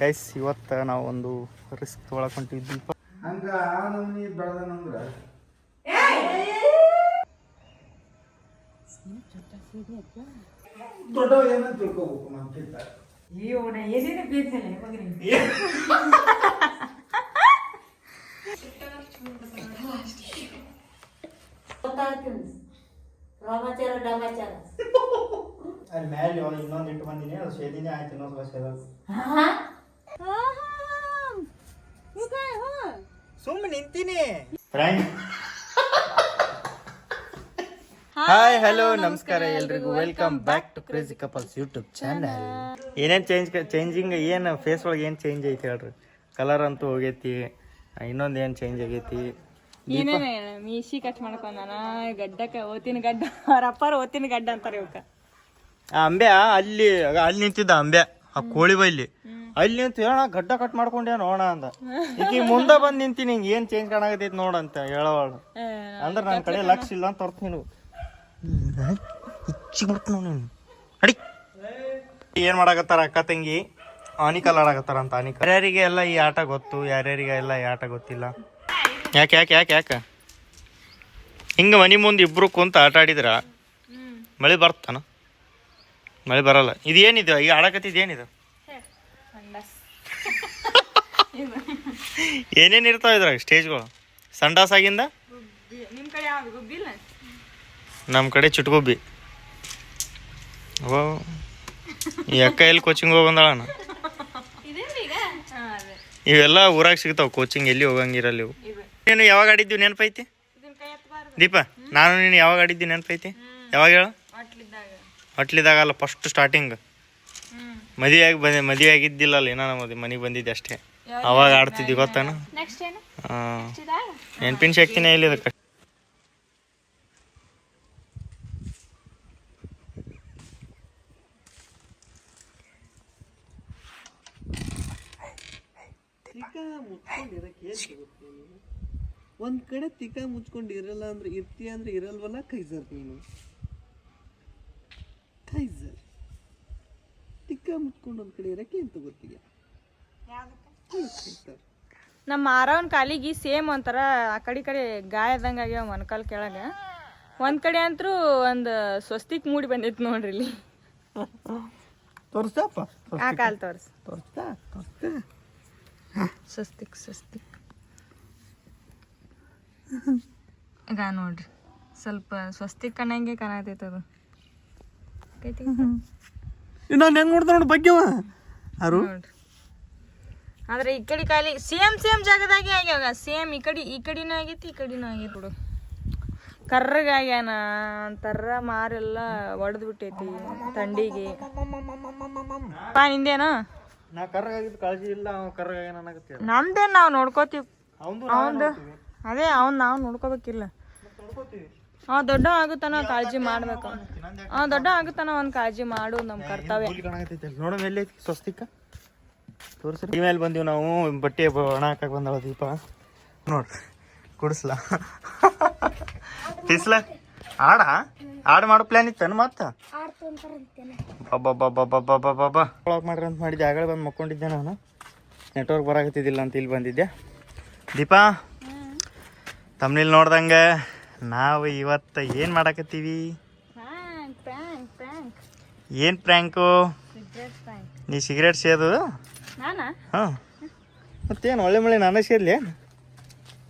Guys ಇವತ್ತು ನಾವು ಒಂದು ರಿಸ್ಕ್ ತೊಗೊಳಕ್ ಹೊಂಟಿದ್ವಿ. ಹಂಗ ಆ ನಮೂನಿ ಬೆಳೆದನಂದ್ರ ದೊಡ್ಡವ ಏನಂತ ತಿಳ್ಕೊಬೇಕು ನಮ್ಗಿಂತ. ಏನೇನು ಬೇಕಲ್ಲ ಅಲ್ಲಿ ಮ್ಯಾಲೆ ಇನ್ನೊಂದು ಇಟ್ಟು ಬಂದಿನಿ, ಅದು ಸೇದಿನೇ ಆಯ್ತು. ಇನ್ನೊಂದು ಸೇದ ಸುಮ್ಮನೆ ನಿಂತೀನಿ. ಹಾಯ್ ಹಲೋ ನಮಸ್ಕಾರ ಎಲ್ರಿಗೂ, welcome back to crazy couples YouTube channel. ಏನೇನು ಚೇಂಜಿಂಗ್ ಏನು ಫೇಸ್ ಒಳಗೆ ಏನು ಚೇಂಜ್ ಐತಿ ಹೇಳ್ರಿ. ಕಲರ್ ಅಂತೂ ಹೋಗೈತಿ, ಇನ್ನೊಂದು ಏನು ಚೇಂಜ್ ಆಗೈತಿ. ಮೀಸಿ ಕಟ್ ಮಾಡ್ಕೊಂಡಾನ, ಗಡ್ಡಕ್ಕೆ ಓತಿನ ಗಡ್ಡ, ಅವ್ರಪ್ಪರ ಓತಿನ ಗಡ್ಡ ಅಂತಾರೆ ಇವಕ್ಕ. ಆ ಅಂಬೆ ಅಲ್ಲಿ ನಿಂತಿದ್ದ ಅಂಬೆ, ಆ ಕೋಳಿ ಬೈಲಿ ಅಲ್ಲಿ ನಿಂತು ಹೇಳ ಗಡ್ಡ ಕಟ್ ಮಾಡ್ಕೊಂಡೆ ನೋಡ ಅಂದ. ಈಗ ಮುಂದೆ ಬಂದು ನಿಂತೀನಿ, ಹಿಂಗೆ ಏನು ಚೇಂಜ್ ಕಾಣಾಗತೈತಿ ನೋಡಂತ ಹೇಳೋಳ. ಅಂದ್ರೆ ನನ್ನ ಕಡೆ ಲಕ್ಷ ಇಲ್ಲ ಅಂತ ತೋರ್ತೀನಿ. ನೀವು ಹುಚ್ಚಿ ಬಿಡ್ತು ನೀನು ಅಡಿ. ಏನ್ ಮಾಡಾಕತ್ತಾರ ಅಕ್ಕ ತಂಗಿ, ಆನಿ ಕಲರ್ ಆಗತ್ತಾರ ಅಂತ. ಆನಿ ಯಾರ್ಯಾರಿಗೆ ಎಲ್ಲ ಈ ಆಟ ಗೊತ್ತು, ಯಾರ್ಯಾರಿಗೆ ಎಲ್ಲ ಈ ಆಟ ಗೊತ್ತಿಲ್ಲ. ಯಾಕೆ ಯಾಕೆ ಯಾಕೆ ಯಾಕೆ ಹಿಂಗೆ ಮನೆ ಮುಂದೆ ಇಬ್ರು ಕುಂತ ಆಟ ಆಡಿದ್ರ ಮಳೆ ಬರ್ತಾನ? ಮಳೆ ಬರಲ್ಲ. ಇದೇನಿದು ಈಗ ಆಡಕತ್ತಿದ್ ಏನಿದು? ಏನೇನು ಇರ್ತಾವ ಇದ್ರಾಗ ಸ್ಟೇಜ್ಗಳು? ಸಂಡಾಸ್ ಆಗಿಂದ ನಮ್ಮ ಕಡೆ ಚುಟ್ಗೊಬ್ಬಿ. ಓ ಈ ಅಕ್ಕ ಎಲ್ಲಿ ಕೋಚಿಂಗ್ ಹೋಗಿ ಬಂದಾಳಣ? ಇವೆಲ್ಲ ಊರಾಗ ಸಿಗ್ತಾವ ಕೋಚಿಂಗ್, ಎಲ್ಲಿ ಹೋಗಂಗಿರಲ್ಲ ಇವು. ನೀನು ಯಾವಾಗ ಆಡಿದ್ವಿ ನೆನಪೈತಿ ದೀಪ? ನಾನು ನೀನು ಯಾವಾಗ ಆಡಿದ್ವಿ ನೆನಪೈತಿ? ಯಾವಾಗ ಹೇಳ? ಹೊಟ್ಲಿದಾಗಲ್ಲ, ಫಸ್ಟ್ ಸ್ಟಾರ್ಟಿಂಗ್ ಮದುವೆ ಆಗಿದ್ದಿಲ್ಲಲ್ಲ, ಏನೋ ಮನೆಗೆ ಬಂದಿದ್ದೆ ಅಷ್ಟೇ. ಅವಾಗ ಆಡ್ತಿದ್ವಿ ಗೊತ್ತಾನ. ನೆನಪಿನ ಶಕ್ತಿನೇ ಇಲ್ಲ ಇದಕ್ಕೆ. ಒಂದ್ ಕಡೆ ತಿಕ್ಕ ಮುಚ್ಕೊಂಡು ಇರಲ್ಲ ಅಂದ್ರೆ ಇರ್ತೀಯ ಅಂದ್ರೆ ಇರಲ್ವಲ್ಲ ಕೈಸರ್. ನೀನು ಕೈಸರ್ ತಿಕ್ಕ ಮುಚ್ಕೊಂಡು ಒಂದ್ ಕಡೆ ಇರಕ್ಕೆ ಅಂತ ಗೊತ್ತಿಲ್ಲ. ನಮ್ಮ ಮಾರವನ್ ಕಾಲಿಗೆ ಸೇಮ್ ಒಂಥರ ಆ ಕಡೆ ಗಾಯದಂಗ ಆಗ್ಯಾವ ಮೊಣಕಾಲ್ ಕೆಳಗ. ಒಂದ್ ಕಡೆ ಅಂತರೂ ಒಂದು ಸ್ವಸ್ತಿಕ್ ಮೂಡಿ ಬಂದೈತಿ ನೋಡ್ರಿ ಇಲ್ಲಿ. ತೋರ್ಸಪ್ಪ ಆ ಕಾಲ್ ತೋರ್ಸ್. ತೋರ್ಸ್ತಾ ಸ್ವಸ್ತಿಕ್ ಈಗ ನೋಡ್ರಿ, ಸ್ವಲ್ಪ ಸ್ವಸ್ತಿಕ್ ಕಣ್ಣಂಗೆ ಕಾಣತೈತೆ ಅದು. ಇನ್ನೊಂದು ಹೆಂಗ್ ನೋಡ್ತಾ ನೋಡಿ ಬಗ್ಗೆವ ಅರು ನೋಡ್ರಿ. ಆದ್ರೆ ಈ ಕಡೆ ಕಾಲಿ ಸೇಮ್ ಜಾಗದಾಗೆ ಆಗ್ಯಾವ. ಸೇಮ್ ಈ ಕಡೆನೂ ಆಗೈತಿ, ಈ ಕಡೆನೂ ಆಗೈತಿ ಬಿಡು. ಕರ್ರಗಾಗ್ಯಾನ ಅಂತಾರ, ಮಾರೆಲ್ಲ ಒಡೆದು ಬಿಟ್ಟೈತಿ ಥಂಡಿಗೆ. ನಿಂದೇನ? ನಾ ಕರ್ರಗಾಗಿದ್ದು ಕಾಳಜಿ ಇಲ್ಲ, ಅವ ಕರ್ರಗಾಗ ನನಗತ್ತೆ. ನಮ್ದೇನು ನಾವು ನೋಡ್ಕೋತೀವಿ. ಅವಂದು ಅದೇ ನಾವು ನೋಡ್ಕೋಬೇಕಿಲ್ಲ. ಅವ ದೊಡ್ಡ ಆಗುತ್ತಾನ ಕಾಳಜಿ ಮಾಡ್ಬೇಕು. ದೊಡ್ಡ ಆಗುತ್ತಾನ ಒಂದು ಕಾಳಜಿ ಮಾಡು, ನಮ್ಮ ಕರ್ತವ್ಯ. ನೋಡೋಣ ಎಲ್ಲೈತಿ ಸ್ವಸ್ತಿಕ ತೋರಿಸ್ರಿ. ಮೇಲೆ ಬಂದೀವಿ ನಾವು, ಬಟ್ಟೆ ಒಣ ಹಾಕಕ್ಕೆ ಬಂದಳ ದೀಪ. ನೋಡ್ರಿ ಕುಡಿಸ್ಲ ಬಿಸ್ಲ ಆಡ ಮಾಡೋ ಪ್ಲಾನ್ ಇತ್ತೇನು? ಮತ್ತೆ ಒಳಗೆ ಮಾಡ್ರಿ ಅಂತ ಮಾಡಿದ್ದೆ. ಆಗಲೇ ಬಂದು ಮಕ್ಕೊಂಡಿದ್ದೆ ನಾನು, ನೆಟ್ವರ್ಕ್ ಬರಾಕತ್ತಿದ್ದಿಲ್ಲ ಅಂತ ಇಲ್ಲಿ ಬಂದಿದ್ದೆ. ದೀಪಾ, ತಮ್ಮನೇಲಿ ನೋಡ್ದಂಗೆ ನಾವು ಇವತ್ತು ಏನು ಮಾಡಾಕತ್ತೀವಿ? ಏನು ಪ್ರ್ಯಾಂಕು? ನೀ ಸಿಗರೇಟ್ ಸೇದು? ಹಾಂ, ಮತ್ತೇನು ಒಳ್ಳೆ ಮಳೆ ನಾನೇ ಸೇರ್ಲಿ?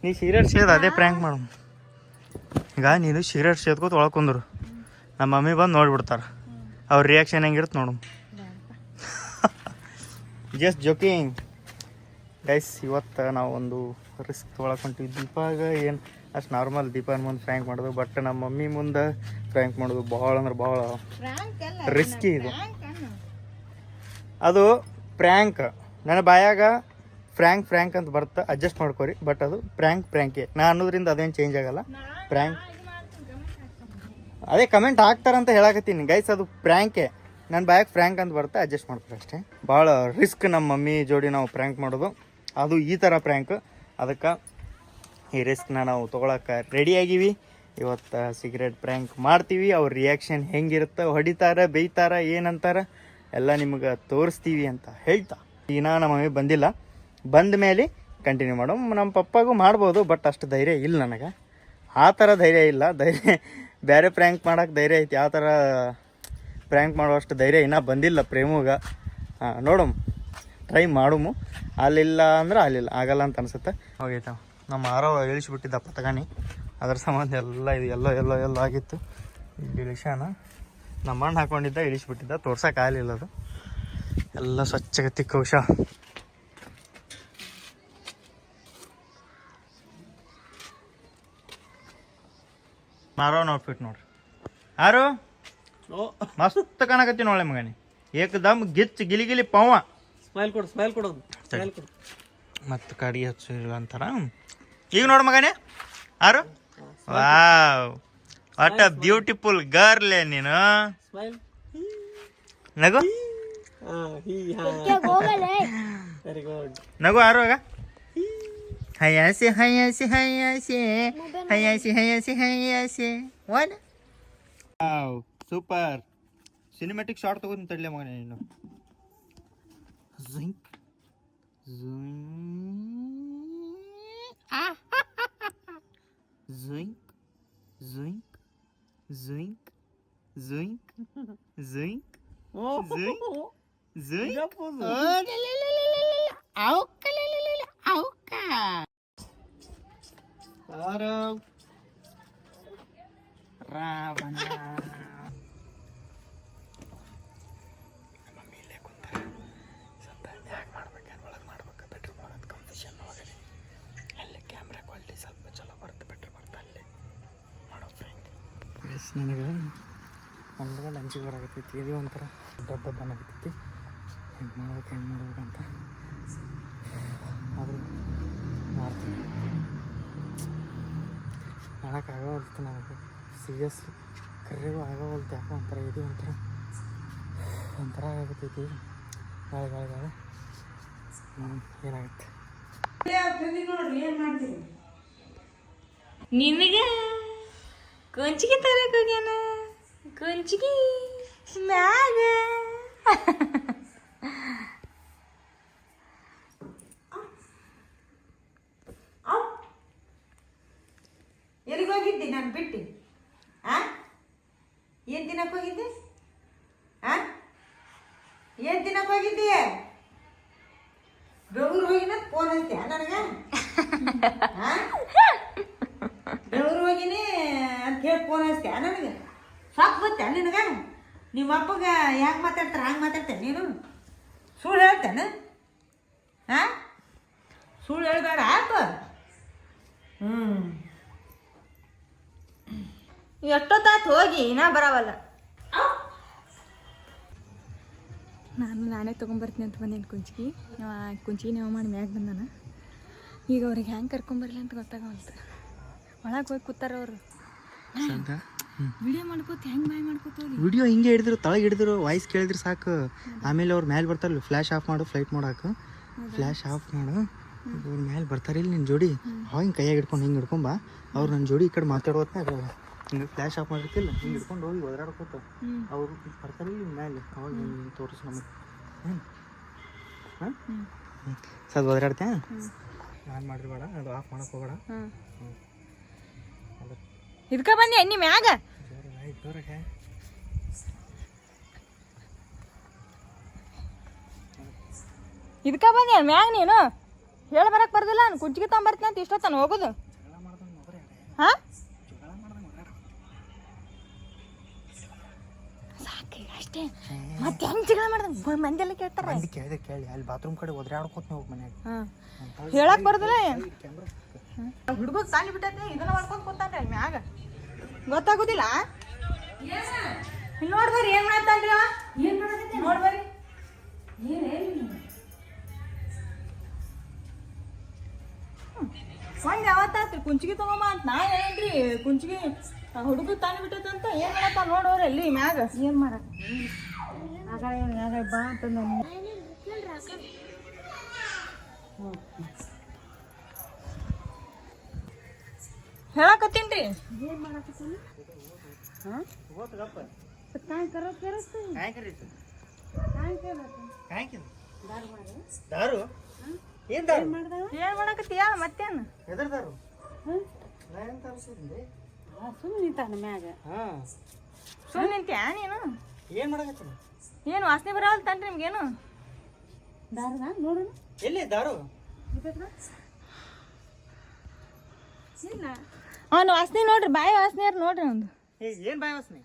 ನೀ ಸಿಗರೇಟ್ ಸೇದು, ಅದೇ ಪ್ರ್ಯಾಂಕ್ ಮಾಡು. ಈಗ ನೀನು ಸಿಗರೇಟ್ ಸೇದ್ಕೋತ ಒಳಕೊಂಡ್ರು, ನಮ್ಮ ಮಮ್ಮಿ ಬಂದು ನೋಡ್ಬಿಡ್ತಾರೆ. ಅವ್ರ ರಿಯಾಕ್ಷನ್ ಹೆಂಗಿರುತ್ತೆ ನೋಡು. Just joking guys. ಇವತ್ತು ನಾವು ಒಂದು ರಿಸ್ಕ್ ತೊಗೊಳಕ್ ಹೊಂಟಿವಿ. ದೀಪಾಗ ಏನು ಅಷ್ಟು ನಾರ್ಮಲ್, ದೀಪನ ಮುಂದೆ ಫ್ರ್ಯಾಂಕ್ ಮಾಡೋದು, ಬಟ್ ನಮ್ಮ ಮಮ್ಮಿ ಮುಂದೆ ಫ್ರ್ಯಾಂಕ್ ಮಾಡೋದು ಭಾಳ ಅಂದ್ರೆ ಭಾಳ ರಿಸ್ಕಿ ಇದು. ಅದು ಪ್ರ್ಯಾಂಕ್, ನನ್ನ ಬಾಯಾಗ ಫ್ರ್ಯಾಂಕ್ ಅಂತ ಬರುತ್ತೆ, ಅಡ್ಜಸ್ಟ್ ಮಾಡ್ಕೊರಿ. ಬಟ್ ಅದು ಪ್ರ್ಯಾಂಕೇ ನಾ ಅನ್ನೋದ್ರಿಂದ ಅದೇನು ಚೇಂಜ್ ಆಗಲ್ಲ. ಪ್ರ್ಯಾಂಕ್ ಅದೇ ಕಮೆಂಟ್ ಹಾಕ್ತಾರಂತ ಹೇಳಕತ್ತೀನಿ ಗೈಸ್, ಅದು ಪ್ರ್ಯಾಂಕೇ. ನನ್ನ ಬಾಯಾಗ ಫ್ರ್ಯಾಂಕ್ ಅಂತ ಬರುತ್ತೆ, ಅಡ್ಜಸ್ಟ್ ಮಾಡ್ಕೊರಿ ಅಷ್ಟೇ. ಭಾಳ ರಿಸ್ಕ್ ನಮ್ಮ ಮಮ್ಮಿ ಜೋಡಿ ನಾವು ಪ್ರ್ಯಾಂಕ್ ಮಾಡೋದು, ಅದು ಈ ಥರ ಪ್ರ್ಯಾಂಕ್. ಅದಕ್ಕೆ ಈ ರಿಸ್ಕ್ನ ನಾವು ತೊಗೊಳಕ್ಕೆ ರೆಡಿಯಾಗಿವಿ. ಇವತ್ತು ಸಿಗರೇಟ್ ಪ್ರ್ಯಾಂಕ್ ಮಾಡ್ತೀವಿ. ಅವ್ರ ರಿಯಾಕ್ಷನ್ ಹೆಂಗಿರುತ್ತೆ, ಹೊಡಿತಾರ, ಬೇಯ್ತಾರ, ಏನಂತಾರ ಎಲ್ಲ ನಿಮ್ಗೆ ತೋರಿಸ್ತೀವಿ ಅಂತ ಹೇಳ್ತಾ ಈಗ ನಮ್ಮ ಮಮ್ಮಿ ಬಂದಿಲ್ಲ, ಬಂದ ಮೇಲೆ ಕಂಟಿನ್ಯೂ ಮಾಡೋ. ನಮ್ಮ ಪಪ್ಪಾಗೂ ಮಾಡ್ಬೋದು, ಬಟ್ ಅಷ್ಟು ಧೈರ್ಯ ಇಲ್ಲ ನನಗೆ. ಆ ಥರ ಧೈರ್ಯ ಇಲ್ಲ. ಬೇರೆ ಪ್ರ್ಯಾಂಕ್ ಮಾಡೋಕೆ ಧೈರ್ಯ ಐತಿ, ಆ ಥರ ಪ್ರ್ಯಾಂಕ್ ಮಾಡುವಷ್ಟು ಧೈರ್ಯ ಇನ್ನೂ ಬಂದಿಲ್ಲ ಪ್ರೇಮುಗೆ. ನೋಡಮ್, ಟ್ರೈ ಮಾಡಮು. ಅಲ್ಲಿಲ್ಲ ಅಂದ್ರೆ ಅಲ್ಲಿಲ್ಲ, ಆಗಲ್ಲ ಅಂತ ಅನ್ಸುತ್ತೆ. ಹೋಗೈತ ನಮ್ಮ ಆರೋ ಇಳಿಸ್ಬಿಟ್ಟಿದ್ದಪ್ಪ ತಗಾನಿ, ಅದ್ರ ಸಂಬಂಧ ಎಲ್ಲ ಇದು ಎಲ್ಲೋ ಆಗಿತ್ತು. ಇಲ್ಲಿ ಇಳಿಸ್ಯಾನ, ನಮ್ಮ ಮಣ್ಣು ಹಾಕೊಂಡಿದ್ದ ಇಳಿಸ್ಬಿಟ್ಟಿದ್ದ, ತೋರ್ಸೋಕ್ಕಾಗಲಿಲ್ಲ ಅದು. ಎಲ್ಲ ಸ್ವಚ್ಛಗೆ ತಿಕ್ಕ ಹುಷ. ಮಾರೋನ್ ಔಟ್ಫಿಟ್ ನೋಡ್ರಿ. ಯಾರು ಮಸ್ತ್ ಕಾಣಕತ್ತಿ ನೋಳೆ ಮಗನಿ, ಏಕದಮ್ ಗಿಚ್ ಗಿಲಿ ಪವ. ಸ್ಮೈಲ್ ಕೊಡು ಮತ್ತು ಕಡಿ ಹಚ್ಚು ಅಂತಾರ. ಈಗ ನೋಡು ಮಗನೇ, ಯಾರು? Wow, what a beautiful girl ನೀನು. ನಗು ವೆರಿ ಗುಡ್. ನಗು ಯಾರು ಆಗ? ಹಯ್ಯಾಸಿ ಸೂಪರ್ ಸಿನಿಮ್ಯಾಟಿಕ್ ಶಾರ್ಟ್ ತಗೊಂಡು ತಡ್ಲೆ ಮಗನೇ ನೀನು. ರಾವಣ ನನಗೆ ಒಂದ್ರಲ್ಲಿ ಲಂಚಿಗೆ ಬರಾಕತ್ತೈತಿ, ಇದು ಒಂಥರ ದೊಡ್ಡ ಆಗತ್ತೈತಿ. ಹೆಂಗೆ ಮಾಡ್ಬೇಕಂತ ಆದರೂ ಮಾಡ್ತೀನಿ. ಮಾಡೋಕ್ಕಾಗವಲ್ತು ನನಗೆ, ಸೀರಿಯಸ್ಲಿ ಕರೆಗೂ ಆಗವಲ್ತು. ಯಾಕೋ ಒಂಥರ ಇದು ಒಂಥರ ಆಗತ್ತೈತಿ. ಗಾಳಿ ಏನಾಗುತ್ತೆ ನಿನಗೆ ಕೊಂಚಿಗೆ ತರಕ್ ಹೋಗ್ಯಾನ, ಕೊಂಚಿಗೆ ಮ್ಯಾಗ. ಎಲ್ಲಿಗೆ ಹೋಗಿದ್ದೆ ನಾನು ಬಿಟ್ಟು? ಏನು ತಿನ್ನಕ್ಕೆ ಹೋಗಿದ್ದೆ? ಏನು ತಿನ್ನಕ್ಕೆ ಹೋಗಿದ್ದೆ? ಬೆಂಗಳೂರು ಹೋಗಿನ ಫೋನ್ ಹಚ್ತೀಯ ನನಗೆ? ಬೆಂಗಳೂರು ಹೋಗಿನಿ ಅಂತ ಹೇಳಿ ಫೋನ್ ಹಚ್ತೀಯ ನನಗೆ? ಸಾಕು ಗೊತ್ತಾ ನಿನಗೆ? ನಿಮ್ಮ ಅಪ್ಪಗೆ ಹೆಂಗೆ ಮಾತಾಡ್ತಾರೆ ಹಂಗೆ ಮಾತಾಡ್ತೇನೆ ನೀನು? ಸುಳ್ಳು ಹೇಳ್ತೇನೆ? ಸುಳ್ಳು ಹೇಳ್ಬೇಡ ಆಯ್ತು. ಎಷ್ಟೊತ್ತಾಯ್ತು ಹೋಗಿ ನಾ ಬರವಲ್ಲ. ನಾನೇ ತೊಗೊಂಬರ್ತೀನಿ ಅಂತ ಬಂದೇನು ಕುಂಚಿಗೆ ನಾವು ಮಾಡಿ ಮ್ಯಾಗ ಬಂದಾನ. ಈಗ ಅವ್ರಿಗೆ ಹೆಂಗೆ ಕರ್ಕೊಂಬರ್ಲಿ ಅಂತ ಗೊತ್ತಾಗವಲ್ತು. ಒಳಗೆ ಹೋಗಿ ಕೂತಾರ ಅವರು. ವಿಡಿಯೋ ಮಾಡ್ಕೋತ ಹೆಂಗೆ ಬಾಯ್ ಮಾಡ್ಕೋತ ಹೋಗಿ ವಿಡಿಯೋ ಹಿಂಗೆ ಹಿಡಿದ್ರು, ತಳಗೆ ಹಿಡಿದ್ರು, ವಾಯ್ಸ್ ಕೇಳಿದ್ರೆ ಸಾಕು. ಆಮೇಲೆ ಅವ್ರು ಮೇಲೆ ಬರ್ತಾರಲ್ಲ, ಫ್ಲ್ಯಾಶ್ ಆಫ್ ಮಾಡು, ಫ್ಲೈಟ್ ಮಾಡೋಕೆ ಫ್ಲ್ಯಾಶ್ ಆಫ್ ಮಾಡು. ಅವ್ರ ಮೇಲೆ ಬರ್ತಾರೆ ಇಲ್ಲಿ ನಿನ್ನ ಜೋಡಿ. ಅವಾಗ ಹಿಂಗೆ ಕೈಯಾಗಿ ಹಿಡ್ಕೊಂಡು ಹಿಂಗೆ ಹಿಡ್ಕೊಂಬ. ಅವ್ರು ನನ್ನ ಜೋಡಿ ಈ ಕಡೆ ಮಾತಾಡೋತ್ನಾಗ ಹಿಂಗೆ ಫ್ಲ್ಯಾಶ್ ಆಫ್ ಮಾಡಿರ್ತಿಲ್ಲ, ಹಿಂಗೆ ಹಿಡ್ಕೊಂಡು ಹೋಗಿ ಒದರಾಡ್ಕೋತ ಅವ್ರು ಬರ್ತಾರೆ ಇಲ್ಲಿ ಮೇಲೆ. ಅವಾಗ ಹಿಂಗೆ ತೋರಿಸು ನಮಗೆ. ಸದ್ ಒದರಾಡ್ತ್ಯಾ? ನಾನು ಮಾಡಿರ್ಬೇಡ, ಅದು ಆಫ್ ಮಾಡಕ್ಕೆ ಹೋಗಬೇಡ. ಇದಕ್ಕೆ ಬಂದೆ ಎಣ್ಣೆ ಮ್ಯಾಗ. ಇದಕ್ಕೆ ಬಂದೆ ಮ್ಯಾಗ ನೀನು ಹೇಳಿ ಬರಕ್ಕೆ ಬರ್ದಿಲ್ಲ. ನಾನು ಕುಂಚಿಗೆ ತೊಗೊಂಬರ್ತೀನಿ ಅಂತ ಇಷ್ಟೊತ್ತಾನು ಹೋಗೋದು. ಹಾಂ ಸಾಕು ಅಷ್ಟೇ. ಮತ್ತೆ ಹೆಂಗೆ ಜಗಳ ಮಾಡ್ದಂಗೆ ಮಂದೆಲ್ಲ ಕೇಳ್ತಾರೆ. ಕೇಳಿ ಅಲ್ಲಿ ಬಾತ್ರೂಮ್ ಕಡೆ ಒದರಾಡ್ಕೋತ ಹೋಗಿ ಮನ್ಯಾಗ. ಹಾಂ ಹೇಳಕ್ಕೆ ಬರ್ದಿಲ್ಲ. ಹುಡುಗ ತಾಳಿ ಬಿಟ್ಟೈತೆ, ಇದನ್ನ ಮಾಡ್ಕೊಂಡು ಕೂತಾನ್ರಿ ಅಲ್ಲಿ ಮ್ಯಾಗ. ಗೊತ್ತಾಗೋದಿಲ್ಲ. ಇಲ್ಲಿ ನೋಡ್ಬರಿ ಏನು ಮಾಡ್ತಾನ್ರಿ ಅವ. ಏನು ಮಾಡಕತ್ತೆ ನೋಡ್ಬರಿ. ಒಂದು ಯಾವತ್ತಾತ್ರಿ ಕುಂಚಿಗೆ ತಗೊಂಬ ಅಂತ ನಾ ಹೇಳೇನ್ರಿ. ಕುಂಚಿಗೆ ಹುಡುಗ ತಾಳಿ ಬಿಟ್ಟೈತೆ ಅಂತ ಏನು ಮಾಡತ್ತ ನೋಡೋರಿ ಅಲ್ಲಿ ಮ್ಯಾಗ. ಏನು ಮಾಡಕ ಆಗ ಬಾ ಅಂತಂದ ಹೇಳಕತ್ತೀನ್ರಿ. ಏನು ಮಾಡಕತ್ತೀನಿ? ಹಾಂ ಕಾಯ್ ಕರೋ ದಾರು ಏನ್ ದಾರು ಏನ್ ಮಾಡಕತ್ತೀಯ ಮತ್ತೇನು ಎದ್ರ ದಾರು ನಾ ಏನ್ ತರಿಸಿದ್ದೆ ಸುಮ್ಮನೆ ನಿಂತಾನ ಮ್ಯಾಗ ಹಾ ಸುಮ್ಮನೆ ನಿಂತ್ಯಾ ನೀನು ಏನ್ ಮಾಡಕತ್ತೀನಿ ಏನು ವಾಸನೆ ಬರವಲ್ ತನ್ರಿ ನಿಮ್ಗೇನು ದಾರದ ನೋಡೋಣ ಎಲ್ಲಿ ದಾರು ಅವನು ವಾಸನೆ ನೋಡ್ರಿ ಬಾಯಿ ವಾಸನೆ ಯಾರು ನೋಡ್ರಿ ಒಂದು ಏನ್ ಬಾಯ್ ವಾಸನೆ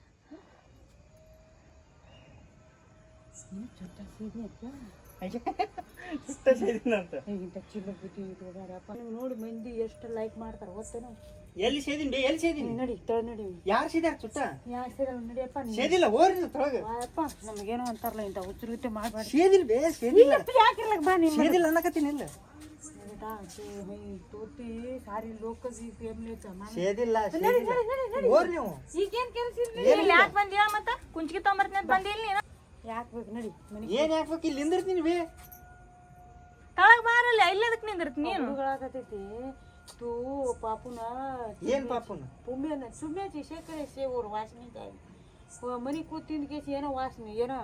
ಅಂತ ಇಂಥ ಚಿಲ್ಲ ಬುದ್ಧಿ ಇಟ್ಕೊಬೇಡಪ್ಪ ನೀವು ನೋಡಿ ಮಂದಿ ಎಷ್ಟು ಲೈಕ್ ಮಾಡ್ತಾರ ಗೊತ್ತೇನು ಎಲ್ಲಿ ಸೇದಿನಿ ಎಲ್ಲಿ ಸೇದಿನಿ ನಡಿ ತಳ ನಡಿ ಯಾರು ಸೇದ್ಯಾರ ಚುಟ್ಟ ಯಾರು ಸೇರಲ್ಲ ನಡಿಯಪ್ಪ ನೀ ಸೇದಿಲ್ಲ ಹೋರಿ ತೊಳಗ ಅಪ್ಪ ನಮಗೇನೋ ಅಂತಾರಲ್ಲ ಇಂಥ ಹುಚ್ಚುರುತೆ ಮಾಡಬೇಡ ಸೇದಿಲ್ ಬೇ ಸೇದಿಲ್ಲ ಯಾಕಿರ್ಲಕ್ ಬಾ ನಿಮ್ಮ ಸೇದಿಲ್ಲ ಅನ್ನಕತ್ತೀನಿ ಇಲ್ಲ ತೋತಿ ಸಾರಿ ಲೋಕಜಿ ಫ್ಯಾಮಿಲಿ ಸೇದಿಲ್ಲ ಹೋರಿ ನೀವು ಈಗೇನ್ ಕೆಲಸ ಇಲ್ಲಿ ಯಾಕೆ ಬಂದಿಯ ಮತ್ತ ಕುಂಚಿಗೆ ತೊಂಬರ್ತೀನಿ ಅಂತ ಬಂದಿಲ್ಲ ನೀನು ಯಾಕೆ ಬೇಕು ನಡಿ ಮನೆ ಏನ್ ಯಾಕೆ ಇಲ್ಲಿ ನಿಂದಿರ್ತೀನಿ ಬೇ ತಳಗ್ ಬಾರಲ್ಲ ಇಲ್ಲದಕ್ಕೆ ನಿಂದಿರ್ತೀನಿ ನೀನು ಹುಡುಗಳಾಗತೈತಿ ತೂ ಪಾಪುನ ಏನ್ ಪಾಪುನ ಪುಮ್ಮೆನ ಸುಮ್ಮೆಚಿ ಶೇಖರೆ ಸೇವ್ರು ವಾಸನೆ ಮನೆ ಕೂತಿಂದ ಕೇಸಿ ಏನೋ ವಾಸನೆ ಏನೋ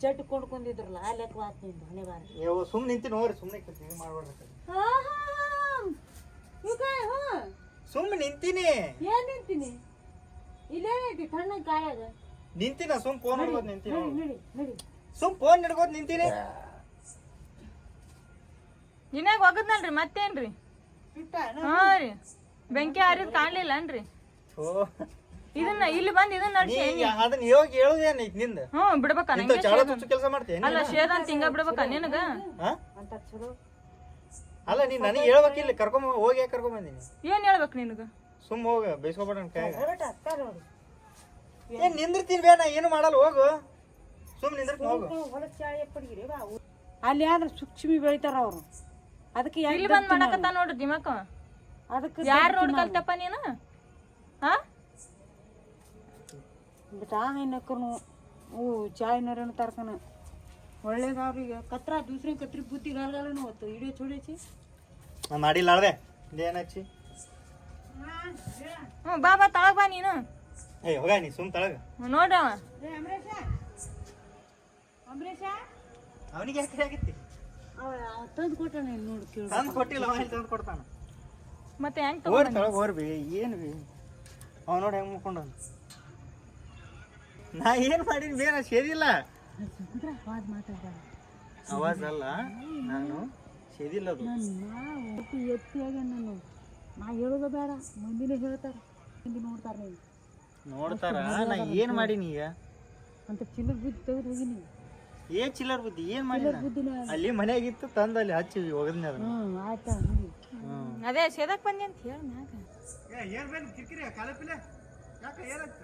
ಜಡ್ ಕೊಂಡ್ಕೊಂಡಿದ್ರಲ್ಲ ಆ ಲೆಕ್ಕ ವಾಸನೆ ಹಣೆ ಬಾರ ಸುಮ್ಮನೆ ನಿಂತೀನಿ ಹೋರಿ ಸುಮ್ಮನೆ ಮಾಡ್ಬಾರ್ದು ಸುಮ್ಮನೆ ನಿಂತೀನಿ ಏನ್ ನಿಂತೀನಿ ಇಲ್ಲೇನೈತಿ ತಣ್ಣಗೆ ಗಾಯಾಗ ನಿಂತಿನ ಸುಮ್ ಫೋನ್ ಹಿಡ್ಕೋದ್ ನಿಂತೀನಿ ನಡಿ ನಡಿ ಸುಮ್ ಫೋನ್ ಹಿಡ್ಕೋದ್ ನಿಂತೀನಿ ಇನ್ನಾಗ ಹೋಗದ್ನಲ್ರಿ ಮತ್ತೇನ್ರಿ ಹಾ ರೀ ಬೆಂಕಿ ಹಾರಿದ್ ಕಾಣ್ಲಿಲ್ಲನ್ರಿ ಇದನ್ನ ಇಲ್ಲಿ ಬಂದ್ ಇದನ್ನ ನಡ್ಸಿ ಅದನ್ನ ಇವಾಗ ಹೇಳುದೇನೈತಿ ನಿಂದ ಬಿಡ್ಬೇಕ ಇಂಥ ಚಾಳ ತುಚ್ಚು ಕೆಲಸ ಮಾಡ್ತೇನೆ ಅಲ್ಲ ಶೇದ ಅಂತ ಹಿಂಗ ಬಿಡ್ಬೇಕ ನಿನಗ ಅಂತ ಚಲೋ ಅಲ್ಲ ನೀನ್ ನನಗೆ ಹೇಳ್ಬೇಕಿಲ್ಲ ಕರ್ಕೊಂಡ್ ಹೋಗಿ ಕರ್ಕೊಂಡ್ ಬಂದೀನಿ ಏನ್ ಹೇಳ್ಬೇಕು ನಿನಗ ಸುಮ್ ಹೋಗ ಬೇಯಿಸ್ಕೊಬೇಡ ನನ್ ಕೈಯಾಗ ಅತ್ತಾರ ನೋಡಿ ಏನ್ ನಿಂದಿರ್ತೀನಿ ಬೇ ನಾ ಏನು ಮಾಡಲ್ಲ ಹೋಗು ಸುಮ್ ನಿಂದಿರ್ತೀನಿ ಹೋಗು ಹೊಲದ ಚಾಳಿ ಪಡಿಗಿರಿ ಬಾ ಅಲ್ಲಿ ಆದ್ರೆ ಸೂಕ್ಷ್ಮಿ ಬೆಳಿತಾರ ಅವ್ರು ಅದಕ್ಕೆ ಇಲ್ಲಿ ಬಂದ್ ಮಾಡಕತ್ತ ನೋಡ್ರಿ ದಿಮಕ್ಕ ಅದಕ್ಕೆ ಯಾರು ನೋಡಿ ಕಲ್ತಪ್ಪ ನೀನು ಹಾ ಬಿಟ್ಟಾ ಏನಕ್ಕನು ಚಾಯ್ನರನ್ನು ತರ್ಕನ ಒಳ್ಳೇದವ್ರಿಗೆ ಕತ್ರ ದೂಸರಿ ಕತ್ರಿ ಬುದ್ಧಿ ಗಾಲ್ಗಾಲನು ಹೊತ್ತು ಇಡೀ ಚುಡಿಸಿ ನಾ ಮಾಡಿಲ್ಲ ಅಳ್ದೆ ಏನ್ ಹಚ್ಚಿ ಬಾ ಬಾ ತಳಗ್ ಬಾ ನೀನು ಏಯ್ ಹೋಗ ನೀ ಸುಮ್ ತಳಗ ನೋಡ್ರವ ಅಂಬರೀಷ ಅವನಿಗೆ ಯಾಕೆ ಆಗಿತ್ತಿ ತಂದು ಕೊಟ್ಟ ನೋಡಿ ಕೇಳು ತಂದು ಕೊಟ್ಟಿಲ್ಲ ಅವ ಇಲ್ಲಿ ತಂದು ಕೊಡ್ತಾನ ಮತ್ತೆ ಹೆಂಗ್ ಹೋರಿ ತಳಗ ಹೋರ್ ಬಿ ಏನು ಬಿ ಅವ ನೋಡಿ ಹೆಂಗ್ ಮುಕ್ಕೊಂಡ ನಾ ಏನ್ ಮಾಡೀನಿ ಬೇ ನಾ ಸೇದಿಲ್ಲ ಅವಾಜ್ ಅಲ್ಲ ನಾನು ಸೇದಿಲ್ಲ ಅದು ಎತ್ತಿಯಾಗ ನಾನು ನಾ ಹೇಳೋದು ಬೇಡ ಮಂದಿನೇ ಹೇಳ್ತಾರೆ ಮಂದಿ ನೋಡ್ತಾರೆ ನೀವು ನೋಡ್ತಾರ ನಾ ಏನ್ ಮಾಡೀನಿ ಈಗ ಅಂತ ಚಿಲ್ಲರ್ ಬುದ್ಧಿ ತೆಗೆದು ಹೋಗಿನಿ ಏನ್ ಚಿಲ್ಲರ್ ಬುದ್ಧಿ ಏನ್ ಮಾಡಿನ ಅಲ್ಲಿ ಮನೆಯಾಗಿತ್ತು ತಂದು ಅಲ್ಲಿ ಹಚ್ಚಿ ಹೋಗದ್ನಿ ಅದನ್ನ ಆಯ್ತಾ ಅದೇ ಸೇದಕ್ ಬಂದಿ ಅಂತ ಹೇಳ ಮ್ಯಾಗ ಏನ್ ಬೇಡ ಕಿರಿಕಿರಿ ಕಾಲಪಿಲ್ಲ ಯಾಕೆ ಏನಾಗ್ತ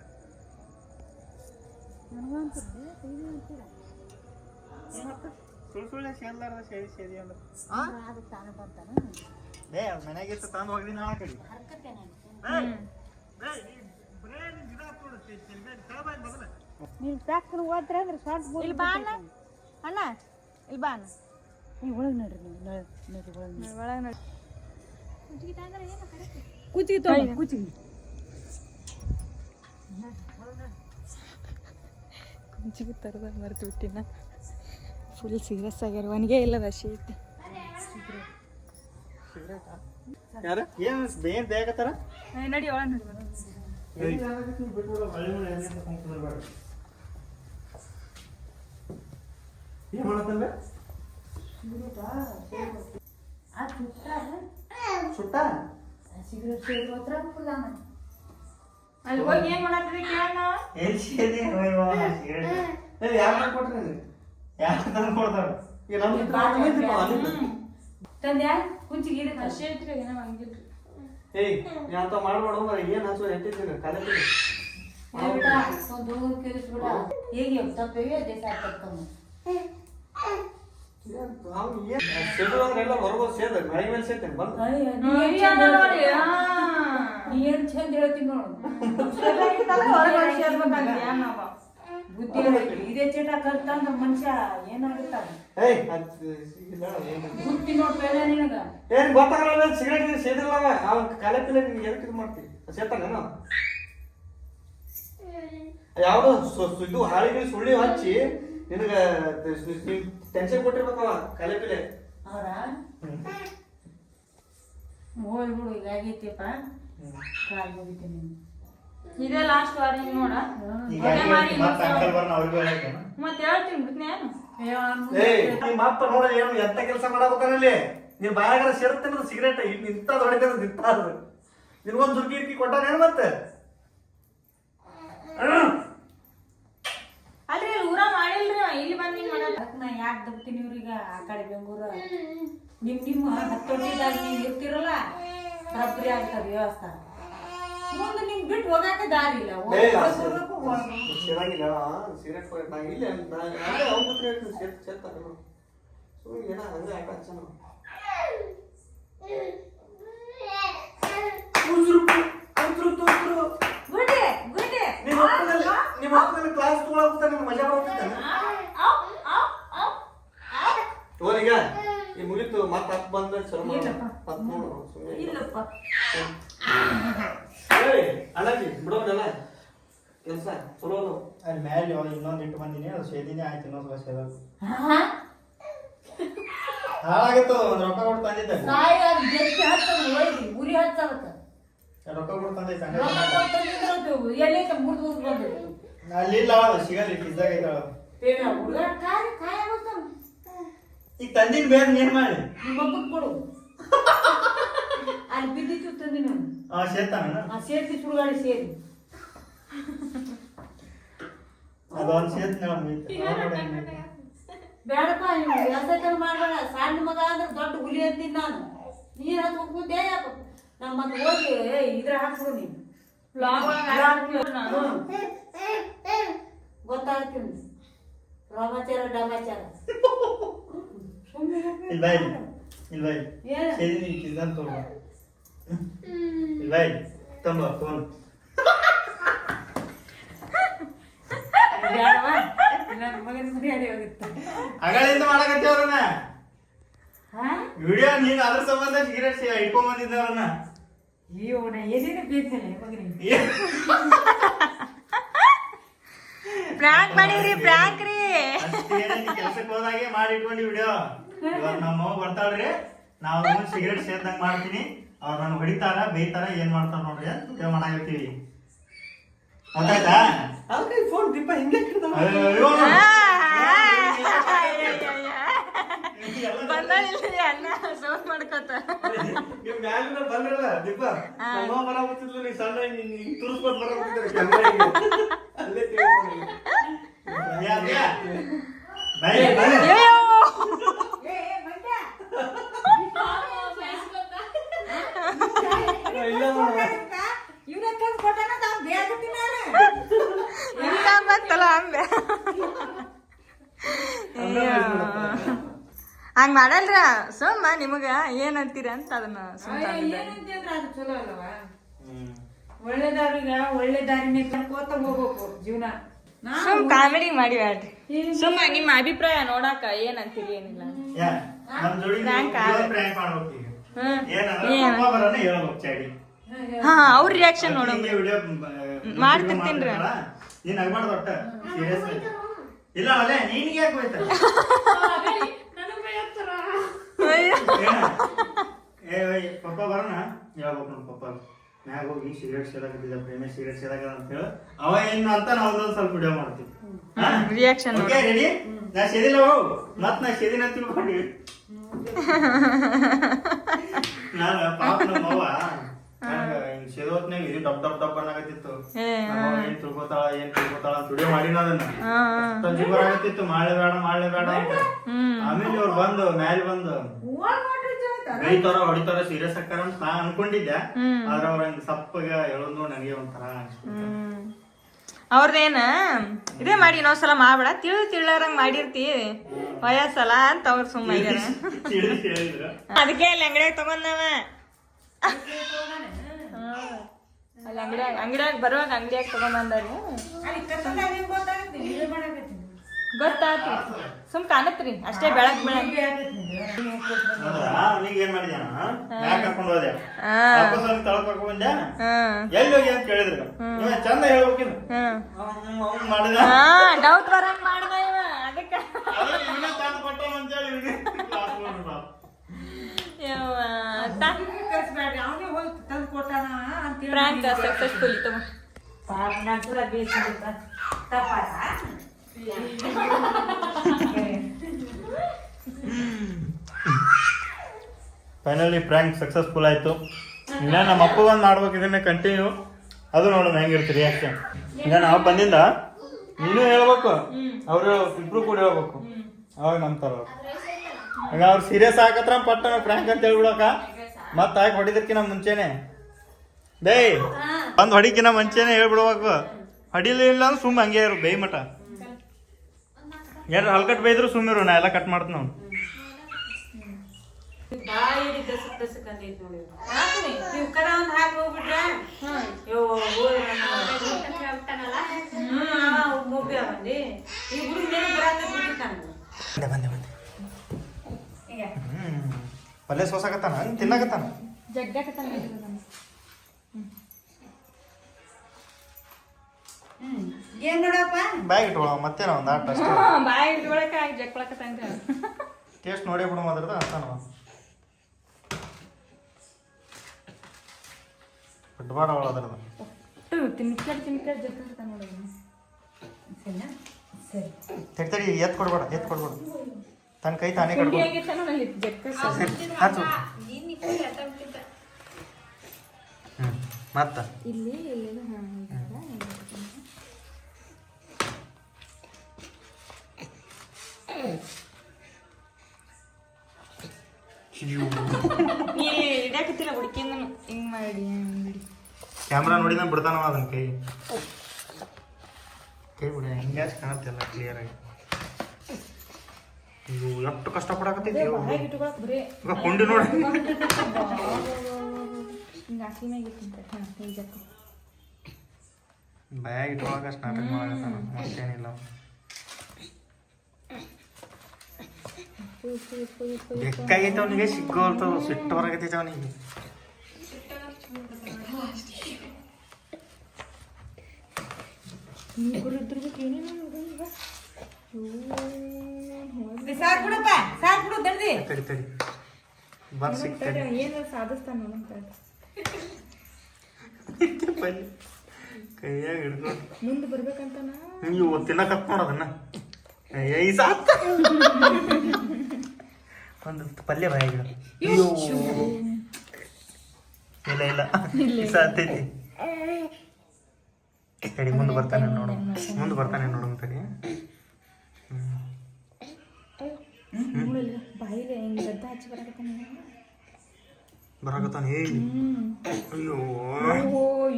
ಸುಳ್ಳು ಸುಳ್ಳೆ ಸೇರ್ಲಾರ್ದ ಸೇದಿ ಸೇದಿ ಅಂದ್ರೆ ಏ ಅದು ಮನೆಯಾಗಿತ್ತು ತಂದು ಹೋಗದಿ ನಾಳ ಕಡೆ ನೀವು ಟ್ಯಾಕ್ಟರ್ ಹೋದ್ರೆ ಅಂದ್ರೆ ಶಾರ್ಟ್ ಇಲ್ಲಿ ಬಾ ಅಣ್ಣ ಅಣ್ಣ ಇಲ್ಲಿ ಬಾ ಅಣ್ಣ ನೀವು ಒಳಗೆ ನಡ್ರಿ ನೀವು ನಡ್ರಿ ಒಳಗೆ ಒಳಗೆ ನೋಡಿ ಕುಚಿಗೆ ತಗೊಂಡು ಕುಚಿಗೆ ಕುಂಚಿಗೆ ತರದ ಮರೆತು ಬಿಟ್ಟಿನ ಫುಲ್ ಸೀರಿಯಸ್ ಆಗ್ಯಾರ ಒನಗೆ ಇಲ್ಲ ರಶಿ ಐತಿ ಯಾರ ಏನ್ ಏನ್ ಬೇಕತ್ತಾರ ನಡಿ ಒಳಗೆ ನೋಡಿ ಏನ್ ಮಾಡತ್ತಲ್ಲ ಸುಟ್ಟ ಸಿಗರೇಟ್ ಸೇರಿ ಹತ್ರ ಅಲ್ಲಿ ಹೋಗಿ ಏನ್ ಮಾಡತ್ತಿದೆ ಕೇಳೋಣ ಎಲ್ಲಿ ಸೇದಿ ಯಾರು ಕೊಟ್ರಿ ಯಾರು ತಂದು ಕೊಡ್ತಾರ ಈಗ ನಮ್ಗೆ ತಂದ್ಯಾ ಕುಂಚಿಗೆ ರಶಿ ಐತ್ರಿ ಏನೋ ಹಂಗಿಲ್ರಿ ಏಯ್ ನೀ ಅಂತ ಮಾಡ್ಬೇಡ ಏನ್ ಹಚ್ಚು ಎಟ್ಟಿದ್ದೀನಿ ಕಲೆ ಹೇಗೆ ತಪ್ಪೇ ದೇಶ ತಪ್ಪಮ್ಮ ಎಲ್ಲ ಬರ್ಬೋದು ಸೇದ ಮೈ ಮೇಲೆ ಸೇರ್ತೇನೆ ಬಂದು ನೀ ಏನ್ ಚಂದ ಹೇಳ್ತೀನಿ ನೋಡು ಬುದ್ಧಿ ಇದೇ ಚಟ ಕಲ್ತಂದ ಮನುಷ್ಯ ಏನಾಗುತ್ತ ಏಯ್ ಬುದ್ಧಿ ನೋಡ್ಬೇಡ ನಿನಗ ಏನ್ ಗೊತ್ತಾಗಲ್ಲ ಸಿಗರೇಟ್ ಸೇದಿಲ್ಲ ಅವ್ನ ಕಾಲೇ ಪಿಲೆ ನಿನ್ಗೆ ಎದಕ್ಕೆ ಇದು ಮಾಡ್ತೀವಿ ಸೇತಾನೇನು ಯಾವ್ದು ಇದು ಹಾಳಿಗೆ ಸುಳ್ಳಿ ಹಚ್ಚಿ ನಿನಗ ಟೆನ್ಷನ್ ಕೊಟ್ಟಿರ್ಬೇಕವ ಕಾಲೇ ಪಿಲೆ. ಅವರ ಹೋಗಿ ಬಿಡು ಈಗ ಆಗೈತಿಯಪ್ಪ ಕಾಲ್ ಹೋಗಿತೀನಿ ಇದೇ ಲಾಸ್ಟ್ ವಾರ ಹಿಂಗ್ ನೋಡ ಈಗ ಮತ್ತೆ ಅಂಕಲ್ ಬರ್ನ ಅವ್ರಿಗೂ ಹೇಳಕ್ಕೆ ಮತ್ತೆ ಹೇಳ್ತೀನಿ ಬಿಡ್ತೀನಿ ನಿಮ್ಮ ಅಪ್ಪ ನೋಡ ಏನು ಎಂತ ಕೆಲಸ ಮಾಡಬೇಕಾರಲ್ಲಿ ನೀನ್ ಬಾಯಾಗರ ಸೇರ್ತೇನ ಸಿಗರೇಟ್ ಇಂಥದ್ದು ಹೊಡಿತೇನೆ ನಿಂತಾದ್ರು ನಿನ್ಗೊಂದು ಸುರ್ಕಿ ಇರ್ಕಿ ಕೊಟ್ಟಾನೇನು ಮತ್ತೆ ಅಲ್ರಿ ಇಲ್ಲಿ ಊರ ಮಾಡಿಲ್ರಿ ಇಲ್ಲಿ ಬಂದ್ ಹಿಂಗ್ ಮಾಡ ನಾ ಯಾಕೆ ದಬ್ತೀನಿ ಇವ್ರೀಗ ಆ ಕಡೆ ಬೆಂಗಳೂರು ನಿಮ್ಮ ಹತ್ತೊಟ್ಟಿದಾಗ ನೀವು ಇರ್ತಿರಲ್ಲ ರಬ್ಬರಿ ಆಗ್ತದೆ ವ್ಯವಸ್ಥೆ ಮುಂದೆ ನಿಮ್ಗೆ ಬಿಟ್ಟು ಹೋಗಾಕ ದಾರಿ ಇಲ್ಲ ಸಿಗಂಗಿಲ್ಲ ಸಿಗರೇಟ್ ನಾ ಇಲ್ಲ ಸೇರ್ತಾರ ಏನ ಹಂಗ ಆಟ ಹಚ್ಚನ ನಿಮ್ಮ ಅಪ್ಪನಲ್ಲಿ ಕ್ಲಾಸ್ ತಗೊಳಕ ನಿಮ್ಗೆ ಮಜಾ ಬರ್ತಿದ್ದಾನೆ ಈಗ ಈ ಮುಗಿತು ಮತ್ತೆ ಹತ್ತು ಬಂದ ಚಲೋ ಹತ್ತು ನೋಡು ಸುಮ್ಮನೆ ಇಲ್ಲಪ್ಪ ಅಲ್ಲಾಜಿ ಬಿಡೋದಲ್ಲ ಕೆಲಸ ಚಲೋ ಅಲ್ಲಿ ಮ್ಯಾಲೆ ಇನ್ನೊಂದು ಇಟ್ಟು ಬಂದಿನಿ ಅದು ಸೇದಿನೇ ಆಯ್ತು ಇನ್ನೊಂದು ಸೇದ ಹಾಳಾಗಿತ್ತು ಒಂದು ರೊಕ್ಕ ಕೊಟ್ಟು ತಂದಿದ್ದೆ ಉರಿ ಹಚ್ಚ ರೊಕ್ಕ ಕೊಟ್ಟು ತಂದೈತೆ ಎಲ್ಲೈತೆ ಮುರಿದು ಬಂದು ಅಲ್ಲಿ ಇಲ್ಲ ಸಿಗಲ್ಲ ಪಿಜ್ಜಾಗ ಈಗ ತಂದಿನ ಬೇರೆ ಏನ್ ಮಾಡಿ ನಿಮ್ಮ ಹಬ್ಬಕ್ಕೆ ಕೊಡು ಅಲ್ಲಿ ಬಿದ್ದಿತ್ತು ತಂದಿ ನಾನು ಸೇರ್ತಾನ ಸೇರ್ತಿ ಸುಡುಗಾಡಿ ಸೇರಿ ಅದೊಂದು ಸೇರ್ತ ಬೇಡಪ್ಪ ನೀವು ವ್ಯವಸಾಯ ಮಾಡಬೇಡ ಸಣ್ಣ ಮಗ ಅಂದ್ರೆ ದೊಡ್ಡ ಹುಲಿ ಅಂತೀನಿ ನಾನು ನೀರು ಹತ್ತು ಹೋಗ್ಬೋದೇ ಯಾಕ ನಮ್ಮ ಮತ್ತೆ ಹೋಗಿ ಇದ್ರ ಹಾಕ್ಬಿಡು ನೀನು ಗೊತ್ತಾಗ್ತೀನಿ ರಾಮಾಚಾರ ಡಮಾಚಾರ ಇಲ್ಲ ಸೇದಿನಿ ಪಿಜ್ಜಾನ್ ತಗೊಂಡು ಇಲ್ಲ ತಂಬ ಫೋನ್ ನನ್ನ ಮಗನ ಮರ್ಯಾದೆ ಹೋಗುತ್ತೆ ಅಗಳಿಂದ ಮಾಡಕತ್ತೇವ್ರನ್ನ ವಿಡಿಯೋ ನೀನ್ ಅದ್ರ ಸಂಬಂಧ ಸಿಗರೇಟ್ ಇಟ್ಕೊಂಡ್ ಬಂದಿದ್ದವ್ರನ್ನ ಅಯ್ಯೋ ನಾ ಏನೇನು ಬೇಕಲ್ಲ ಮಗನಿಗೆ ಪ್ರಾಂಕ್ ಮಾಡಿರಿ ಪ್ರಾಂಕ್ ರೀ ಕೆಲ್ಸಕ್ಕೆ ಹೋದಾಗೆ ಮಾಡಿ ಇಟ್ಕೊಂಡಿ ವಿಡಿಯೋ ಇವಾಗ ನಮ್ಮ ಅವ್ವ ಬರ್ತಾಳ್ರಿ ನಾವು ಸಿಗರೇಟ್ ಸೇರ್ದಂಗ್ ಮಾಡ್ತೀನಿ ಅವ್ರು ನನ್ ಹೊಡಿತಾರ ಬೈತಾರ ಏನ್ ಮಾಡ್ತಾರ ನೋಡ್ರಿ ಅಂತ ವಿಡಿಯೋ ಮಾಡಾಕತ್ತೀವಿ ಗೊತ್ತಾಯ್ತಾ ಫೋನ್ ದೀಪ ಹಿಂಗೆ ಬಂದಿಲ್ರಿ ಅಣ್ಣ ಸೌಂಡ್ ಮಾಡ್ಕೋತ ನೀವು ಮ್ಯಾಲಿನ ಬಂದ್ರಲ್ಲ ದೀಪ ನಮ್ಮ ಬರಾಗುತ್ತಿದ್ಲು ನೀವು ಸಣ್ಣ ಹಿಂಗ್ ತುರ್ಸ್ಕೊತ್ ಬರಾಗುತ್ತಿದ್ರೆ ಕ್ಯಾಮ್ರಾ ಅಲ್ಲೇ ಬಂತಲ್ಲ ಅಂಬೆ ಹಂಗ ಮಾಡಲ್ರ ಸುಮ್ಮ ನಿಮಗ ಏನ್ ಅಂತೀರ ಅಂತ ಅದನ್ನ ಚಲೋ ಅಲ್ಲವಾ ಒಳ್ಳೆ ದಾರಿಗೆ ಒಳ್ಳೆ ದಾರಿನೇ ಕರ್ಕೋತ ಹೋಗ್ಬೇಕು ಜೀವನ ಸುಮ್ ಕಾಮಿಡಿ ಮಾಡಿ ಬ್ಯಾಡ್ರಿ ಸುಮ್ಮ ನಿಮ್ಮ ಅಭಿಪ್ರಾಯ ನೋಡಾಕ ಏನ್ ಅಂತೀರಿ ಏನಿಲ್ಲ ಹಾ ಅವ್ರ ರಿಯಾಕ್ಷನ್ ನೋಡ ಮಾಡ್ತಿರ್ತೀನ್ರಿ ನೀನ್ ಆಗ್ಬಾರ್ದು ಒಟ್ಟ ಸೀರಿಯಸ್ ಇಲ್ಲ ಅಲ್ಲೇ ನೀನಿಗೆ ಯಾಕೆ ಹೋಯ್ತಾರ ಪಪ್ಪ ಬರೋಣ ಹೇಳ್ಬೇಕು ನೋಡ್ ಪಪ್ಪ ಮ್ಯಾಗ ಹೋಗಿ ಸಿಗರೇಟ್ ಸೇದಾಕತ್ತಿದ್ದ ಪ್ರೇಮೆ ಸಿಗರೇಟ್ ಸೇದಾಕ ಅಂತ ಹೇಳಿ ಅವ ಏನು ಅಂತ ನಾವು ಒಂದೊಂದು ಸ್ವಲ್ಪ ವಿಡಿಯೋ ಮಾಡ್ತೀವಿ ರಿಯಾಕ್ಷನ್ ರೆಡಿ ನಾ ಸೇದಿಲ್ಲ ಹೋಗು ಮತ್ ನಾ ಸೇದಿನ ತಿಳ್ಕೊಂಡಿವಿ ನಾನು ಪಾಪ ನಮ್ಮವ್ವ ಸೇದೋತ್ನಾಗ ಇದು ಡಬ್ ಡಬ್ ಡಬ್ ಅನ್ನಕತ್ತಿತ್ತು ಏನ್ ತಿಳ್ಕೊತಾಳ ಅಂತ ವಿಡಿಯೋ ಮಾಡಿನ ಅದನ್ನ ಜಿಬರ್ ಆಗತ್ತಿತ್ತು ಮಾಡ್ಲೆ ಬೇಡ ಅಂತ ಆಮೇಲೆ ಅವ್ರು ಬಂದು ಮ್ಯಾಲೆ ಬಂದು ಬೈತಾರ ಹೊಡಿತಾರ ಸೀರಿಯಸ್ ಆಕ್ಕಾರ ಅಂತ ನಾ ಅನ್ಕೊಂಡಿದ್ದೆ ಆದ್ರೆ ಅವ್ರ ಹಂಗ ಸಪ್ಪಗ ಹೇಳೋದು ನನಗೆ ಒಂಥರ ಅವ್ರದೇನ ಇದೇ ಮಾಡಿ ಇನ್ನೊಂದ್ಸಲ ಮಾಡ್ಬೇಡ ತಿಳ್ಳರಂಗ್ ಮಾಡಿರ್ತಿ ವಯಸ್ಸಲ್ಲ ಅಂತ ಅವ್ರ ಸುಮ್ಮ ಅದಕ್ಕೆ ಅಲ್ಲಿ ಅಂಗಡಿಯಾಗ ತಗೊಂಡವ ಅಲ್ಲಿ ಅಂಗಡಿಯಾಗ ಬರುವಾಗ ಅಂಗಡಿಯಾಗ ತಗೊಂಬಂದಾರಿ ಗೊತ್ತಾತ್ರಿ ಸುಮ್ ಕಾಣತ್ರಿ ಅಷ್ಟೇ ಬೆಳಕ್ ಏನ್ ಮಾಡಿದ ಕರ್ಕೊಂಡು ಹೋದೆ ತಳಕ್ ಕರ್ಕೊಂಡ್ ಬಂದೆ ಎಲ್ಲಿ ಹೋಗಿ ಅಂತ ಕೇಳಿದ್ರು ಚಂದ ಹೇಳ್ಬೇಕಿಲ್ಲ ಡೌಟ್ ಬರಂಗ್ ಮಾಡ್ದ ಇವ ಅದಕ್ಕ ತಂದು ಕೊಟ್ಟು ಕಳಿಸ್ಬೇಡ್ರಿ ಅವನೇ ಹೋಗಿ ತಂದು ಕೊಟ್ಟಾನ ಅಂತೇಳಿ ಪ್ರ್ಯಾಂಕ್ ಸಕ್ಸಸ್ಫುಲ್ ತಗೋ. ಪಾಪ ನನ್ಸಲ ಬೇಸಿದ ತಪ್ಪಾತ ಫೈನಲಿ ಪ್ರ್ಯಾಂಕ್ ಸಕ್ಸಸ್ಫುಲ್ ಆಯಿತು. ಇನ್ನ ನಮ್ಮ ಅಪ್ಪಗೊಂದು ಮಾಡ್ಬೇಕು ಇದನ್ನೇ ಕಂಟಿನ್ಯೂ. ಅದು ನೋಡೋಣ ಹೆಂಗಿರುತ್ತೆ ರಿಯಾಕ್ಷನ್. ಈಗ ನಾವು ಬಂದಿಂದ ನೀನು ಹೇಳ್ಬೇಕು, ಅವರು ಇಬ್ರು ಕೂಡ ಹೇಳ್ಬೇಕು, ಅವಾಗ ನಂಬ್ತಾರ ಅವ್ರು. ಈಗ ಅವ್ರು ಸೀರಿಯಸ್ ಆಗತ್ರ ಪಟ್ಟ ಪ್ರ್ಯಾಂಕ್ ಅಂತ ಹೇಳ್ಬಿಡಕ ಮತ್ತೆ ಹಾಕಿ ಹೊಡಿದಕ್ಕಿಂತ ಮುಂಚೆನೆ ಬೇ ಒಂದು ಹೊಡಿಕಿನ ಮುಂಚೆನೆ ಹೇಳ್ಬಿಡ್ಬೇಕು. ಹೊಡಿಲಿಲ್ಲ ಅಂದ್ರೆ ಸುಮ್ಮ ಹಂಗೆ ಇರು ಬೇಯ್ ಮಟ. ಯಾರು ಹಲ್ಕಟ್ ಬೇಯ್ದ್ರು ಸುಮ್ಮಿರು, ನಾ ಎಲ್ಲ ಕಟ್ ಮಾಡ್ತೀನಿ ನಾವು. ಬಾಯಿ ದಸಕ್ ದಸಕ್ ಅಂದೈತಿ ನೋಡಿ. ನೀವು ಕರ ಒಂದು ಹಾಕಿ ಹೋಗ್ಬಿಟ್ರೆ ಮೊಬ್ಬೆ ಬಂದಿ ಈ ಹುಡುಗ ನೇನು ಬರಾಕ ಬಿಟ್ಟಿರ್ತಾನ. ಬಂದೆ ಪಲ್ಯ ಸೋಸಾಕತ್ತಾನ ತಿನ್ನಾಕತ್ತಾನ. ಏನ್ ನೋಡಪ್ಪ ಬ್ಯಾಗ್ ಇಟ್ಕೊಳ ಮತ್ತೇನ ಒಂದು ಆಟ ಅಷ್ಟೇ. ಬಾಯಿ ಇಟ್ಕೊಳಕ ಜಕ್ಕೊಳಕತ್ತಂಗ ಟೇಸ್ಟ್ ನೋಡೇ ಬಿಡು ಮಾದ್ರದ ಅಂತಾನ. ಬಿಡ್ಬಾಡ ಅವಳು ಅದ್ರದ ತಿನ್ಕಡ್ ಜಕ್ಕೊಳಕತ್ತ ನೋಡಿ. ತಡಿ ಎತ್ ಕೊಡ್ಬೇಡ ತನ್ನ ಕೈ ತಾನೇ ಕಟ್ಕೊಡು. ಹಚ್ಚು ಮತ್ತ ಇಲ್ಲಿ ಇಡಾಕತ್ತಿಲ್ಲ ಹುಡುಕಿಂದ ಹಿಂಗ್ ಮಾಡಿ ಕ್ಯಾಮ್ರಾ ನೋಡಿದ ಬಿಡ್ತಾನವ ಅದನ್ನ ಕೈ ಬಿಡ ಹಿಂಗೆ ಕಾಣತ್ತಿಲ್ಲ ಕ್ಲಿಯರ್ ಆಗಿ. ಇದು ಎಷ್ಟು ಕಷ್ಟಪಡಕತ್ತೈತಿ ಈಗ ಕೊಂಡಿ ನೋಡಿ. ಬ್ಯಾಗ್ ಇಟ್ಟುವಾಗ ಅಷ್ಟು ನಾಟಕ ಮಾಡಕತ್ತಾನ ಮತ್ತೇನಿಲ್ಲ. ಬೆಕ್ಕಾಗೈತೆ ಅವನಿಗೆ ಸಿಗ್ಗೋಲ್ತದ ಸಿಟ್ಟು ಹೊರಗೈತೈತೆ ಅವನಿಗೆ. ಸಾಕು ಬಿಡಪ್ಪ ಸಾಕು ಬಿಡು ದರ್ದಿ ತಡಿ ಬರ್ ಸಿಗ್ತದೆ ಏನು ಸಾಧಿಸ್ತಾನ ಕೈಯಾಗ ಹಿಡ್ಕೊಂಡು ಮುಂದೆ ಬರ್ಬೇಕಂತ ನೀವು ತಿನ್ನಕತ್ ನೋಡೋದನ್ನ ಈ ಸಾತ್ ಒಂದು ಪಲ್ಯ ಬಾಯಿಗ ಇಲ್ಲ ಸಾತೈತಿ. ತಡಿ ಮುಂದೆ ಬರ್ತಾನೆ ನೋಡು ತಡಿ. ಬಾಯಿಗೆ ಹಿಂಗ್ ಗದ್ದ ಹಚ್ಚಿ ಬರಾಕತ್ತಾನ. ಅಯ್ಯೋ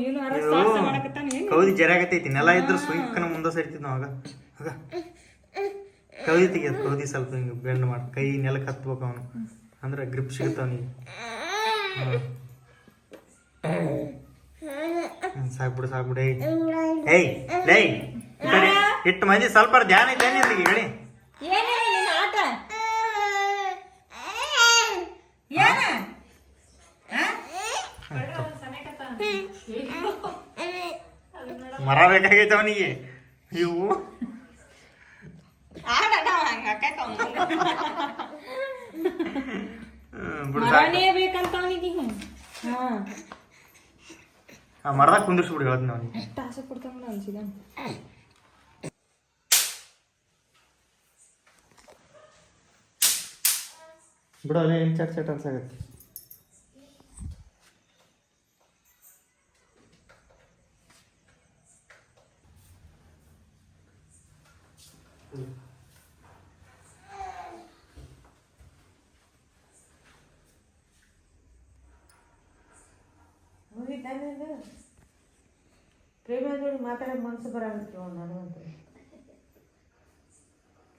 ಏನು ಕೌದಿ ಜರಾಗತೈತಿ. ನೆಲ ಇದ್ರು ಸುಂಕನ ಮುಂದೆ ಸರಿತಿದ್ ನಾವು ಆಗ ಕೌದಿ ತೆಗಿಯೋದು. ಕೌದಿ ಸ್ವಲ್ಪ ಹಿಂಗೆ ಬೆಂಡ್ ಮಾಡಿ ಕೈ ನೆಲಕ್ಕೆ ಹತ್ಬೇಕು ಅವನು, ಅಂದ್ರೆ ಗ್ರಿಪ್ ಸಿಗುತ್ತವನಿಗೆ. ಸಾಕ್ಬಿಡು ಏಯ್ ಲೈ ಇಟ್ಟು ಮಂದಿ ಸ್ವಲ್ಪ ಧ್ಯಾನ ಐತೆ ನಿಂದಿಗೆ ಗಡಿ. ಆಟ ಏನ ಮರ ಬೇಕಾಗೈತೆ ಅವನಿಗೆ. ಇವು ಬೇಕಂತ ಅವನಿಗೆ ಆ ಮರದಾಗ ಕುಂದಿರ್ಸ್ಬಿಡಿ ಹೇಳ್ತೀನಿ ಅವನಿಗೆ. ಎಷ್ಟು ಆಸೆ ಕೊಡ್ತಾನ ಅನ್ಸಿದ. ಬಿಡು ಅಲ್ಲೇ ಏನು ಚಟ್ ಅನ್ಸಾಗತ್ತೆ. ಪ್ರೇಮ ಜೋಡಿ ಮಾತಾಡೋ ಮನಸ್ಸು ಬರಾಗತ್ತೆ ನನಗಂತ.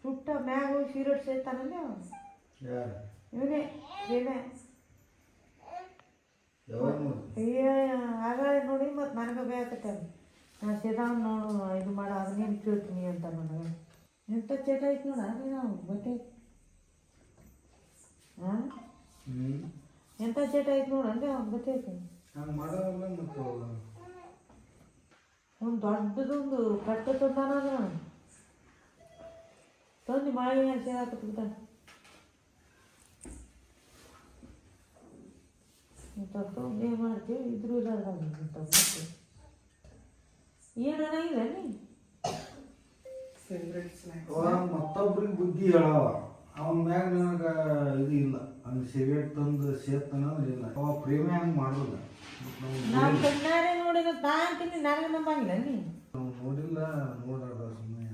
ಸುಟ್ಟ ಮ್ಯಾಗ ಹೋಗಿ ಸೀರೆಟ್ ಸೇರ್ತಾನಲ್ಲ ಇವನೇ ಪ್ರೇಮ. ಆಗ ನೋಡಿ ಮತ್ತು ನನಗೆ ಬೇಕತ್ತೆ. ನಾ ಸೇದಾವ್ ನೋಡು ಇದು ಮಾಡ ಅದನ್ನೇನು ಕೇಳ್ತೀನಿ ಅಂತ ನನಗೆ. ಎಂಥ ಚೇಟ ಐತೆ ನೋಡ ನಾವು ಬಟ್ಟೆ. ಹಾಂ ಎಂಥ ಚೇಟ ಐತೆ ನೋಡು ಅಂದ್ರೆ ಅವ್ನು ಬಟ್ಟೆ ಐತೆ. ಒಂದು ದೊಡ್ಡದೊಂದು ಕಟ್ಟೆ ತಂದಾನ ತಂದು ಮಾಡಿ ಸೇರಾಕತ್ಬಿಡ್ತಾನೆ. ಏನು ಮಾಡ್ತೀವಿ ಇದ್ರೂ ಇಲ್ಲ ಏನನ ಇಲ್ಲ ನೀ ಮತ್ತೊಬ್ರಿಗೆ ಬುದ್ಧಿ ಹೇಳವ ಅವನ ಮ್ಯಾಗ ನನಗೆ ಇದು ಇಲ್ಲ ಅವ್ನು ಸಿಗರೇಟ್ ತಂದು ಸೇರ್ತನಂದ್ರೆ ಇಲ್ಲ ಅವ ಪ್ರೇಮಿ ಹಂಗೆ ಮಾಡೋದ ನಾವು ಕಣ್ಣಾರೆ ನೋಡಿದ ತಾ ಅಂತೀನಿ ನನಗೆ ನಂಬಂಗಿಲ್ಲ ನೀ ನಾವು ನೋಡಿಲ್ಲ ನೋಡೋದ ಸುಮ್ಮನೆ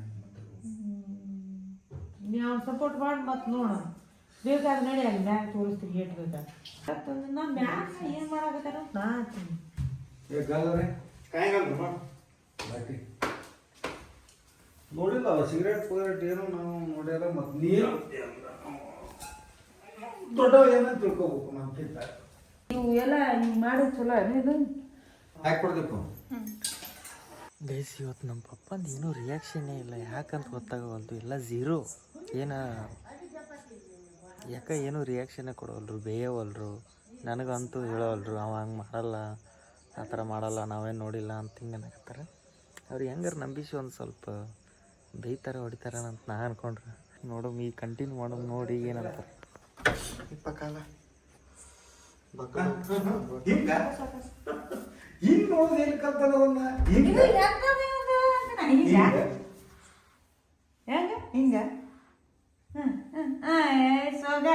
ನೀವು ಸಪೋರ್ಟ್ ಮಾಡಿ ಮತ್ತೆ ನೋಡೋಣ ಬೇಕಾದ್ರೆ ನಡಿ ಅಲ್ಲಿ ಮ್ಯಾಗ ತೋರಿಸ್ತೀನಿ ಏಟ್ ಬೇಕಾದ್ರೆ ನಾ ಮ್ಯಾಗ ಏನು ಮಾಡಾಕತ್ತಾರ ನಾ ಅಂತೀನಿ ಗಲ್ಲರೆ ನೋಡಿಲ್ಲ ಅವ ಸಿಗರೇಟ್ ಪಗರೇಟ್ ಏನು ನಾವು ನೋಡ್ಯಾರ ಮತ್ತು ನೀರು ದೊಡ್ಡವ ಏನಂತ ತಿಳ್ಕೊಬೇಕು ನಮ್ಗಿಂತ ನೀವು ಎಲ್ಲ ಹಿಂಗೆ ಮಾಡೋದು ಚಲೋ ಇದು ಹಾಕ್ಕೊಡ್ಬೇಕು ಗೈಸ್ ಇವತ್ತು ನಮ್ಮ ಪಪ್ಪಂದು ಏನೂ ರಿಯಾಕ್ಷನ್ನೇ ಇಲ್ಲ ಯಾಕಂತ ಗೊತ್ತಾಗವಲ್ದು ಎಲ್ಲ ಝೀರೋ ಏನು ಯಾಕೆ ಏನೂ ರಿಯಾಕ್ಷನ್ನೇ ಕೊಡವಲ್ರು ಬೇಯವಲ್ರು ನನಗಂತೂ ಹೇಳವಲ್ರು ಅವ ಹಂಗೆ ಮಾಡಲ್ಲ ಆ ಥರ ಮಾಡಲ್ಲ ನಾವೇನು ನೋಡಿಲ್ಲ ಅಂತ ಹಿಂಗೆ ಅನ್ನಕತ್ತಾರೆ ಅವ್ರು ಹೆಂಗಾರು ನಂಬಿಸಿ ಒಂದು ಸ್ವಲ್ಪ ಬೈತಾರೆ ಹೊಡಿತಾರೆ ಅಂತ ನಾ ಅನ್ಕೊಂಡ್ರೆ ನೋಡಮ್ ಈಗ ಕಂಟಿನ್ಯೂ ಮಾಡೋದು ನೋಡಿ ಏನಂತಾರೆ ಇಪ್ಪ ಕಾಲ ಹಿಂಗ ಹಿಂಗ್ ನೋಡುದು ಎಲ್ಲಿ ಕಲ್ತಾನ ಅವನ್ನ ಹಿಂಗ ಹೆಂಗ ಹಿಂಗ ಸೋಗ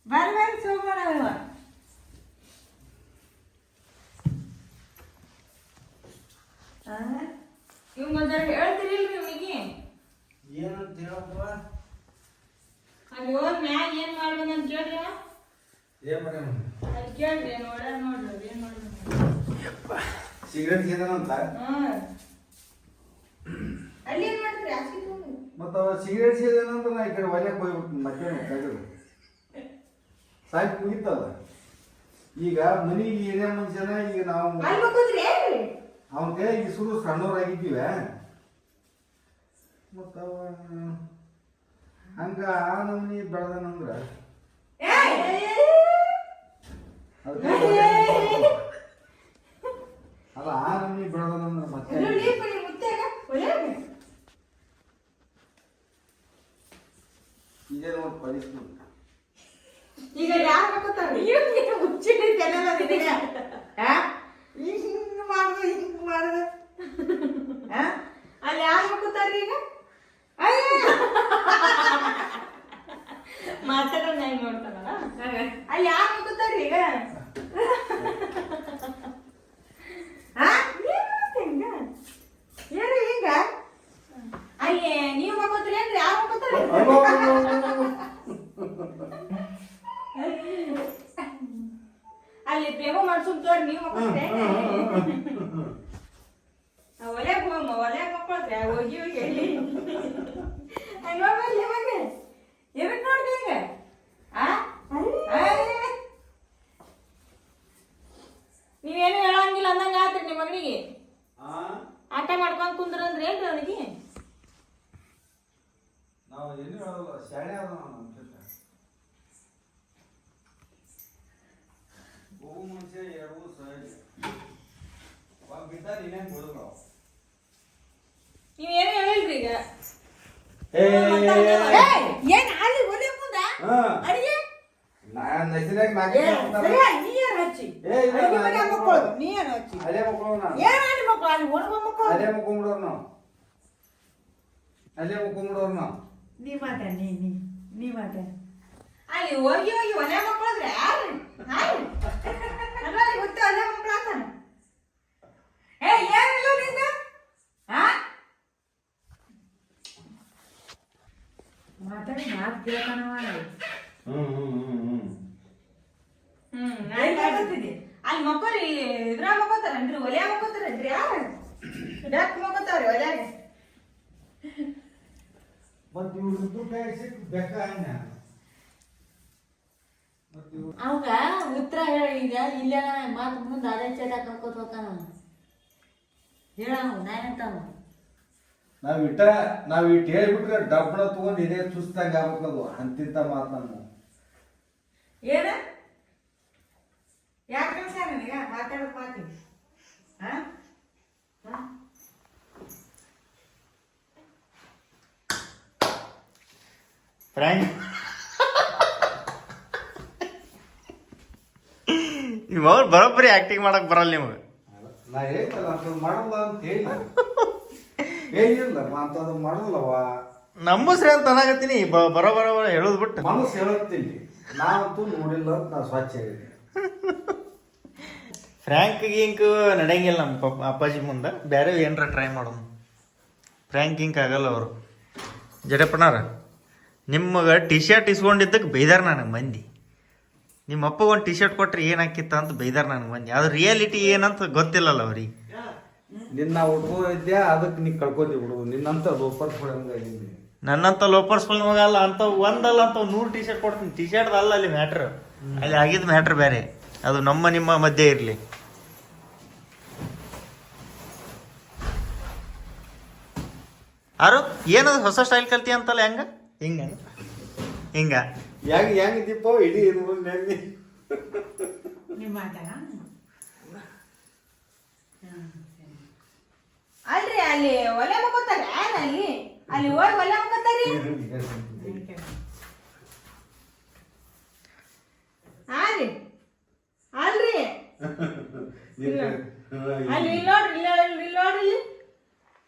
ಬರ್ರಿ ಸೋಗೋಣ ಇವ್ ಮೊದಲ ಹೇಳ್ತಿರಿಲ್ರಿ ಇವನಿಗೆ ಏನಂತ ಹೇಳಪ್ಪ ಅಲ್ಲಿ ಹೋದ್ ಮ್ಯಾಗ ಏನ್ ಮಾಡ್ಬೇಕಂತ ಕೇಳ್ರಿ ಏನ್ ಮಾಡ್ಯಾನ ಅಲ್ಲಿ ಕೇಳ್ರಿ ನೋಡ್ಯಾರ ನೋಡ್ರಿ ಏನ್ ಮಾಡ್ಬೇಕು ಸಿಗರೇಟ್ ಸೇದಾನಂತ ಅಲ್ಲಿ ಏನ್ ಮಾಡ್ತೀರಿ ಆಸ್ತಿ ಮತ್ತ ಅವ ಸಿಗರೇಟ್ ಸೇದಾನಂತ ನಾ ಈ ಕಡೆ ಒಲೆಗೆ ಹೋಗ್ಬಿಟ್ಟು ಮತ್ತೆ ತೆಗೆದು ಸಾಯ್ತು ಮುಗಿತಲ್ಲ ಈಗ ಮನಿಗೆ ಹಿರಿಯ ಮನುಷ್ಯನ ಈಗ ನಾವು ಅವನ ಕೈಯಾಗ ಸುರು ಸಣ್ಣವರಾಗಿದ್ದೀವ ಮತ್ತ ಅವ ಹಂಗ ಆ ನಮನಿ ಬೆಳೆದನಂದ್ರ ಅಲ್ಲ ಆ ನಮನಿ ಬೆಳೆದನಂದ್ರ ಮತ್ತೆ ಇದೇ ನೋಡಿ ಪರಿಸ್ಥಿತಿ ಈಗ ಯಾರು ಹಾಕೋತಾರ ಹುಚ್ಚಿಡಿ ತೆಲ್ಲ ಹಿಂಗ್ ಮಾಡುದು ಅಲ್ಲಿ ಯಾರು ಹಾಕೋತಾರ ಈಗ ಮಾತಾಡೋಣ ಹೆಂಗ್ ನೋಡ್ತಾನಲ್ಲ ಅಲ್ಲಿ ಯಾರು ಹಾಕೋತಾರ ಈಗ ಹಿಂಗ ಏನು ಈಗ ಅಲ್ಲಿ ನೀವು ಹಾಕೋತೀರಿ ಅಂದ್ರೆ ಯಾರು ಹಾಕೋತಾರ ಅಲ್ಲಿ ಪ್ರೇಮ ಮಾಡ್ಸುಮ್ ತೋರಿ ನೀವು ಮಕ್ಕಳ್ರೆ ಒಲೆಗ್ ಮಕ್ಕಳ್ರೆ ಹೋಗಿ ಹೋಗಿ ಹೇಳಿ ನೋಡ್ಬಲ್ಲಿ ಇವಾಗ ಎದಕ್ ನೋಡ್ದೆ ಈಗ ನೀವೇನು ಹೇಳಂಗಿಲ್ಲ ಅಂದಂಗ ಆತ್ರಿ ನಿಮ್ಮ ಮಗನಿಗೆ ಆಟ ಮಾಡ್ಕೊಂಡ್ ಕುಂದ್ರಂದ್ರಿ ಏನ್ರಿ ಅವನಿಗೆ ನಾವು ಏನು ಹೇಳಲ್ಲ ಶಾಣೆ ಅದ ನಮ್ಮ ಜೊತೆ ಬಹು ಮನುಷ್ಯ ಎರಡು ಸಹಜ ಅವಾಗ ಬಿದ್ದ ನೀನೇನು ಬಿಡೋದು ನಾವು ನೀವೇನು ಹೇಳಿಲ್ರಿ ಈಗ ಏನ್ ಅಲ್ಲಿ ಒಲೆ ಮುಂದ ಅಡಿಗೆ ನಾನು ನೈಸರ್ಗಿಕ ನಾಲ್ಕು ನೀರು ಹಚ್ಚಿ ಏ ಇಲ್ಲ ಮಕ್ಕಳು ನೀರು ಹಚ್ಚಿ ಅಲ್ಲೇ ಮಕ್ಕಳು ನಾವು ಏನ್ ಅಲ್ಲಿ ಮಕ್ಕಳು ಅಲ್ಲಿ ಒಣಗ ಮಕ್ಕಳು ಅಲ್ಲೇ ಮುಕ್ಕೊಂಬಿಡೋರು ನಾವು ಅಲ್ಲೇ ಮುಕ್ಕೊಂಬಿಡೋರು ನಾವು ನೀ ಮಾತಾಡ ನೀ ಮಾತಾಡ ಅಲ್ಲಿ ಹೋಗಿ ಹೋಗಿ ಒಲೆ ಮಕ್ಕಳಂದ್ರೆ ಯಾರು ಅದ್ರಲ್ಲಿ ಗೊತ್ತು ಅಲ್ಲೇ ಮಕ್ಕಳು ಅಂತಾನ ಏನಿಲ್ಲ ನಿಂದ ಮಾತಾಡಿ ಮಾತು ಕೇಳ್ತಾನವ ಅಲ್ಲಿ ಮಕ್ಕಳು ಇದ್ರ ಮಕ್ಕೋತಾರನ್ರಿ ಒಲೆ ಮಕ್ಕೋತಾರನ್ರಿ ಯಾರು ಡಕ್ ಮಕ್ಕೋತಾವ್ರಿ ಒಲ್ಯಾಗ ಮತ್ತೆ ಇವ್ರದ್ದು ಕೈ ಸಿಟ್ಟು ಬೆಕ್ಕ ಹಂಗ ಅವಾಗ ಉತ್ತರ ಹೇಳ ಈಗ ಇಲ್ಲೇ ಮಾತು ಮುಂದೆ ಅದೇ ಚಟ ಕರ್ಕೋತ ಹೋಗ್ತಾನ ಹೇಳ ನಾನಂತಾವ ನಾವ್ ಇಟ್ಟು ಹೇಳ್ಬಿಟ್ರೆ ಡಬ್ಬಣ ತಗೊಂಡ್ ಇದೇ ಚುಸ್ತಂಗ ಆಗ್ಬೇಕದು ಅಂತಿಂತ ಮಾತು ನಮ್ಮ ಏನ ಯಾಕೆ ಕಳ್ಸ ನನಗ ಮಾತಾಡೋದು ಮಾತಿ ಫ್ರ್ಯಾಂಕ್ ನೀವು ಅವ್ರು ಬರೋಬ್ಬರಿ ಆ್ಯಕ್ಟಿಂಗ್ ಮಾಡಕ್ಕೆ ಬರಲ್ಲ ನಿಮಗೆ. ನಾ ಹೇಳಿಲ್ಲ ಅಂತ ಮಾಡಲ್ಲ ಅಂತ ಹೇಳಿಲ್ಲ ಅಂತದ್ದು ಮಾಡಲ್ಲವ. ನಂಬಸ್ರಿ ಅಂತ ಅನ್ನಾಗತ್ತೀನಿ ಬರೋ ಹೇಳೋದು ಬಿಟ್ಟು ಮನಸ್ಸು ಹೇಳುತ್ತೀನಿ. ನಾವಂತೂ ನೋಡಿಲ್ಲ ಅಂತ ನಾ ಸ್ವಚ್ಛ ಹೇಳಿದೆ. ಫ್ರ್ಯಾಂಕ್ ಗಿಂಕ್ ನಡೆಯಂಗಿಲ್ಲ ನಮ್ಮ ಅಪ್ಪಾಜಿ ಮುಂದೆ. ಬೇರೆ ಏನರ ಟ್ರೈ ಮಾಡೋದು. ಫ್ರ್ಯಾಂಕ್ ಗಿಂಕ್ ಆಗಲ್ಲ ಅವರು. ಜಡಪ್ಪನಾರ ನಿಮಗೆ ಟಿ ಶರ್ಟ್ ಇಸ್ಕೊಂಡಿದ್ದಕ್ಕೆ ಬೈದಾರ ನನಗೆ ಮಂದಿ. ನಿಮ್ಮ ಅಪ್ಪಗೆ ಒಂದು ಟಿ ಶರ್ಟ್ ಕೊಟ್ರೆ ಏನಾಕಿತ್ತ ಅಂತ ಬೈದಾರ ನನಗೆ ಮಂದಿ. ಅದು ರಿಯಾಲಿಟಿ ಏನಂತ ಗೊತ್ತಿಲ್ಲಲ್ಲ ಅವ್ರಿಗೆ. ನಿನ್ನ ಉಟ್ಕೊಂಡಿದ್ದೆ ಅದಕ್ಕೆ ನೀ ಕಳ್ಕೊತಿ ಬಿಡು. ನಿನ್ನಂತ ಲೋಪರ್ ಕೊಡಂಗಿಲ್ಲ. ನನ್ನಂತ ಲೋಪರ್ಸ್ಗಳ ಮಗ ಅಲ್ಲ ಅಂತ ಒಂದಲ್ಲ ಅಂತ 100 ಟಿ ಶರ್ಟ್ ಕೊಡ್ತೀನಿ. ಟಿ ಶರ್ಟ್ ಅಲ್ಲ ಅಲ್ಲಿ ಮ್ಯಾಟ್ರ್, ಅಲ್ಲಿ ಆಗಿದ್ದು ಮ್ಯಾಟ್ರ್ ಬೇರೆ. ಅದು ನಮ್ಮ ನಿಮ್ಮ ಮಧ್ಯೆ ಇರಲಿ. ಆರು ಏನದು ಹೊಸ ಸ್ಟೈಲ್ ಕಲ್ತಿ ಅಂತಲ್ಲ? ಹೆಂಗ ಹಿಂಗ ಹೆಂಗಿದ್ದೀಪ ಇಡೀ ನೆನ್ನೆ ನಿಮ್ಮ ಮಾತಾಡ ಅಲ್ರಿ ಅಲ್ಲಿ ಒಲೆ ಮಕ್ಕೋತಾರ ಅಲ್ಲಿ ಅಲ್ಲಿ ಹೋಗಿ ಒಲೆ ಮಕ್ಕೋತಾರಿ. ಹಾರಿ ಅಲ್ರಿ ಅಲ್ಲಿ ಇಲ್ಲಿ ನೋಡ್ರಿ ಇಲ್ಲಿ ನೋಡ್ರಿ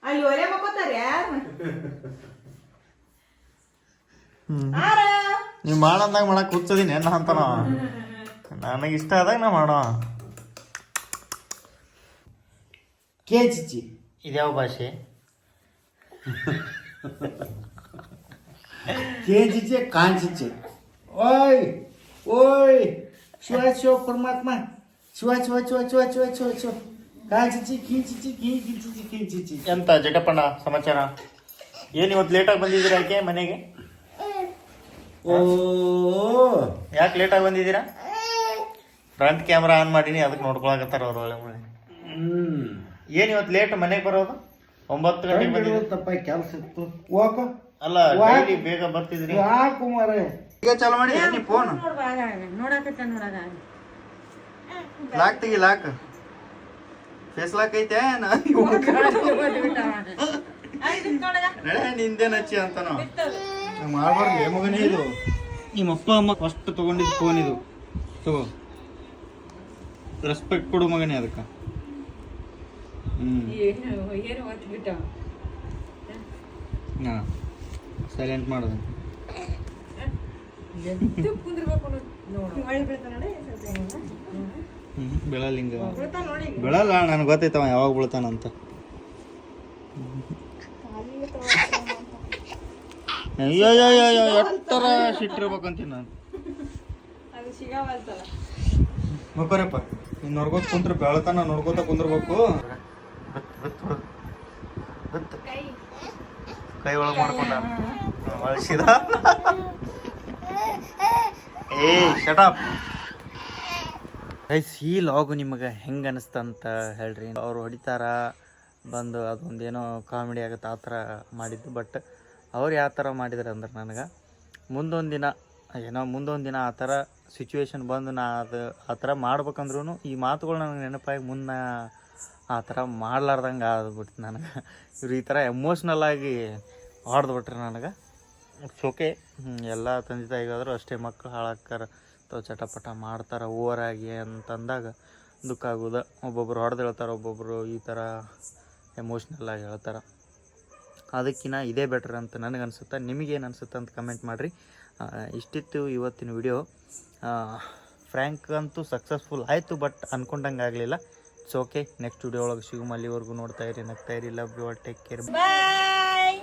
ಅಲ್ಲಿ ಒಲೆ ಮಕ್ಕೋತಾರ ಯಾರು? ನೀವು ಮಾಡಂದಾಗ ಮಾಡಕ್ ಕೂತದೀನಿ ಏನ ಅಂತಾನ. ನನಗೆ ಇಷ್ಟ ಆದಾಗ ನಾ ಮಾಡೋ. ಕೇಚಿಚ್ಚಿ ಇದ್ಯಾವ ಭಾಷೆ? ಕೇಚಿಚ್ಚೆ ಕಾಂಚಿಚ್ಚೆ. ಓಯ್ ಓಯ್ ಶಿವ ಶಿವ ಪರಮಾತ್ಮ ಶಿವ ಶಿವ ಶಿವ ಶಿವ ಶಿವ ಶಿವ ಶಿವ ಕಾಂಚಿಚ್ಚಿ ಕೀಚಿಚ್ಚಿ ಕೀಚಿಚ್ಚಿ ಕೀಚಿಚ್ಚಿ. ಎಂತ ಜಟಪ್ಪಣ್ಣ ಸಮಾಚಾರ? ಏನು ಇವತ್ತು ಲೇಟಾಗಿ ಬಂದಿದ್ದೀರಾ ಯಾಕೆ ಮನೆಗೆ? ಓ ಯಾಕೆ ಲೇಟಾಗಿ ಬಂದಿದ್ದೀರಾ? ಫ್ರಂಟ್ ಕ್ಯಾಮ್ರಾ ಆನ್ ಮಾಡೀನಿ, ಅದಕ್ಕೆ ನೋಡ್ಕೊಳಕತ್ತಾರ ಅವ್ರು. ಒಳ್ಳೆ ಏನು ಇವತ್ತು ಲೇಟ್ ಮನೆಗೆ ಬರೋದು? 9 ಗಂಟೆಗೆ ಬಂದಿದ್ದೀರಿ. ತಪ್ಪ ಕೆಲಸ ಇತ್ತು. ಹೋಗ ಅಲ್ಲ ಡೈಲಿ ಬೇಗ ಬರ್ತಿದ್ರಿ. ಕುಮಾರ ಈಗ ಚಾಲು ಮಾಡಿ ನೀ ಫೋನ್ ನೋಡಾಕ ಲಾಕ್ ತೆಗಿ. ಲಾಕ್ ಫೇಸ್ ಲಾಕ್ ಐತೆ ನಡೆ ನಿಂದೇನು ಹಚ್ಚಿ ಅಂತ ನಾವು ಮಾಡ್ಬಾರ್ದು ಮಗನೇ. ಇದು ನಿಮ್ಮ ಅಪ್ಪ ಅಮ್ಮ ಫಸ್ಟ್ ತಗೊಂಡಿದ್ದು ಫೋನ್ ಇದು. ತಗೋ, ರೆಸ್ಪೆಕ್ಟ್ ಕೊಡು ಮಗನೇ ಅದಕ್ಕೆ. ಹಾಂ ಸೈಲೆಂಟ್ ಮಾಡೋದು. ಬೆಳಲಿಂಗ ಬೆಳಲ್ಲ, ನನಗೆ ಗೊತ್ತೈತವ ಯಾವಾಗ ಬೀಳ್ತಾನಂತ. ಅಯ್ಯೋ ಎಷ್ಟರ ಸಿಟ್ಟಿರ್ಬೇಕಂತೀನಿ ನಾನು. ಮಕ್ಕರಪ್ಪ ನೀನು ನೋಡ್ಕೋತ ಕುಂತ್ರ ಬೆಳತಾನ ನೋಡ್ಕೋತ ಕುಂದ್ರಬೇಕು. ಕೈ ಒಳಗೆ ಮಾಡ್ಕೊಂಡ ಬಳಸಿದ. ಏ ಶಟಪ್ ಗೈಸ್, ಈ ಲಾಗು ನಿಮಗೆ ಹೆಂಗೆ ಅನಿಸ್ತಂತ ಹೇಳ್ರಿ. ಅವ್ರು ಹೊಡಿತಾರ ಬಂದು ಅದೊಂದೇನೋ ಕಾಮಿಡಿ ಆಗುತ್ತೆ ಆ ಥರ ಮಾಡಿದ್ದು. ಬಟ್ ಅವ್ರು ಯಾವ ಥರ ಮಾಡಿದಾರೆ ಅಂದ್ರೆ ನನಗೆ ಮುಂದೊಂದು ದಿನ ಆ ಥರ ಸಿಚುವೇಶನ್ ಬಂದು ನಾ ಅದು ಆ ಥರ ಮಾಡ್ಬೇಕಂದ್ರೂ ಈ ಮಾತುಗಳು ನನಗೆ ನೆನಪಾಗಿ ಮುಂದೆ ಆ ಥರ ಮಾಡ್ಲಾರ್ದಂಗೆ ಆದ್ಬಿಡ್ತು ನನಗೆ. ಇವ್ರು ಈ ಥರ ಎಮೋಷ್ನಲ್ಲಾಗಿ ಹೊಡೆದ್ಬಿಟ್ರೆ ನನಗೆ. ಓಕೆ, ಎಲ್ಲ ತಂದೆ ತಾಯಿಗಾದರೂ ಅಷ್ಟೇ ಮಕ್ಕಳು ಹಾಳಾಕ್ಕಾರ ತಾವು ಚಟಪಟ ಮಾಡ್ತಾರೆ ಓವರಾಗಿ ಅಂತಂದಾಗ ದುಃಖ ಆಗೋದು. ಒಬ್ಬೊಬ್ರು ಹೊಡೆದು ಹೇಳ್ತಾರೆ, ಒಬ್ಬೊಬ್ಬರು ಈ ಥರ ಎಮೋಷ್ನಲ್ಲಾಗಿ ಹೇಳ್ತಾರೆ. ಅದಕ್ಕಿಂತ ಇದೇ ಬೆಟ್ರ್ ಅಂತ ನನಗನ್ಸುತ್ತೆ. ನಿಮಗೇನು ಅನಿಸುತ್ತೆ ಅಂತ ಕಮೆಂಟ್ ಮಾಡಿರಿ. ಇಷ್ಟಿತ್ತು ಇವತ್ತಿನ ವಿಡಿಯೋ. ಫ್ರ್ಯಾಂಕ್ ಅಂತೂ ಸಕ್ಸಸ್ಫುಲ್ ಆಯಿತು, ಬಟ್ ಅಂದ್ಕೊಂಡಂಗೆ ಆಗಲಿಲ್ಲ. It's okay. ನೆಕ್ಸ್ಟ್ ವಿಡಿಯೋ ಒಳಗೆ ಸಿಗುಮ. ಅಲ್ಲಿವರೆಗೂ ನೋಡ್ತಾ ಇರಿ, ನಗ್ತಾ ಇರಿ. Love you all, take care, bye.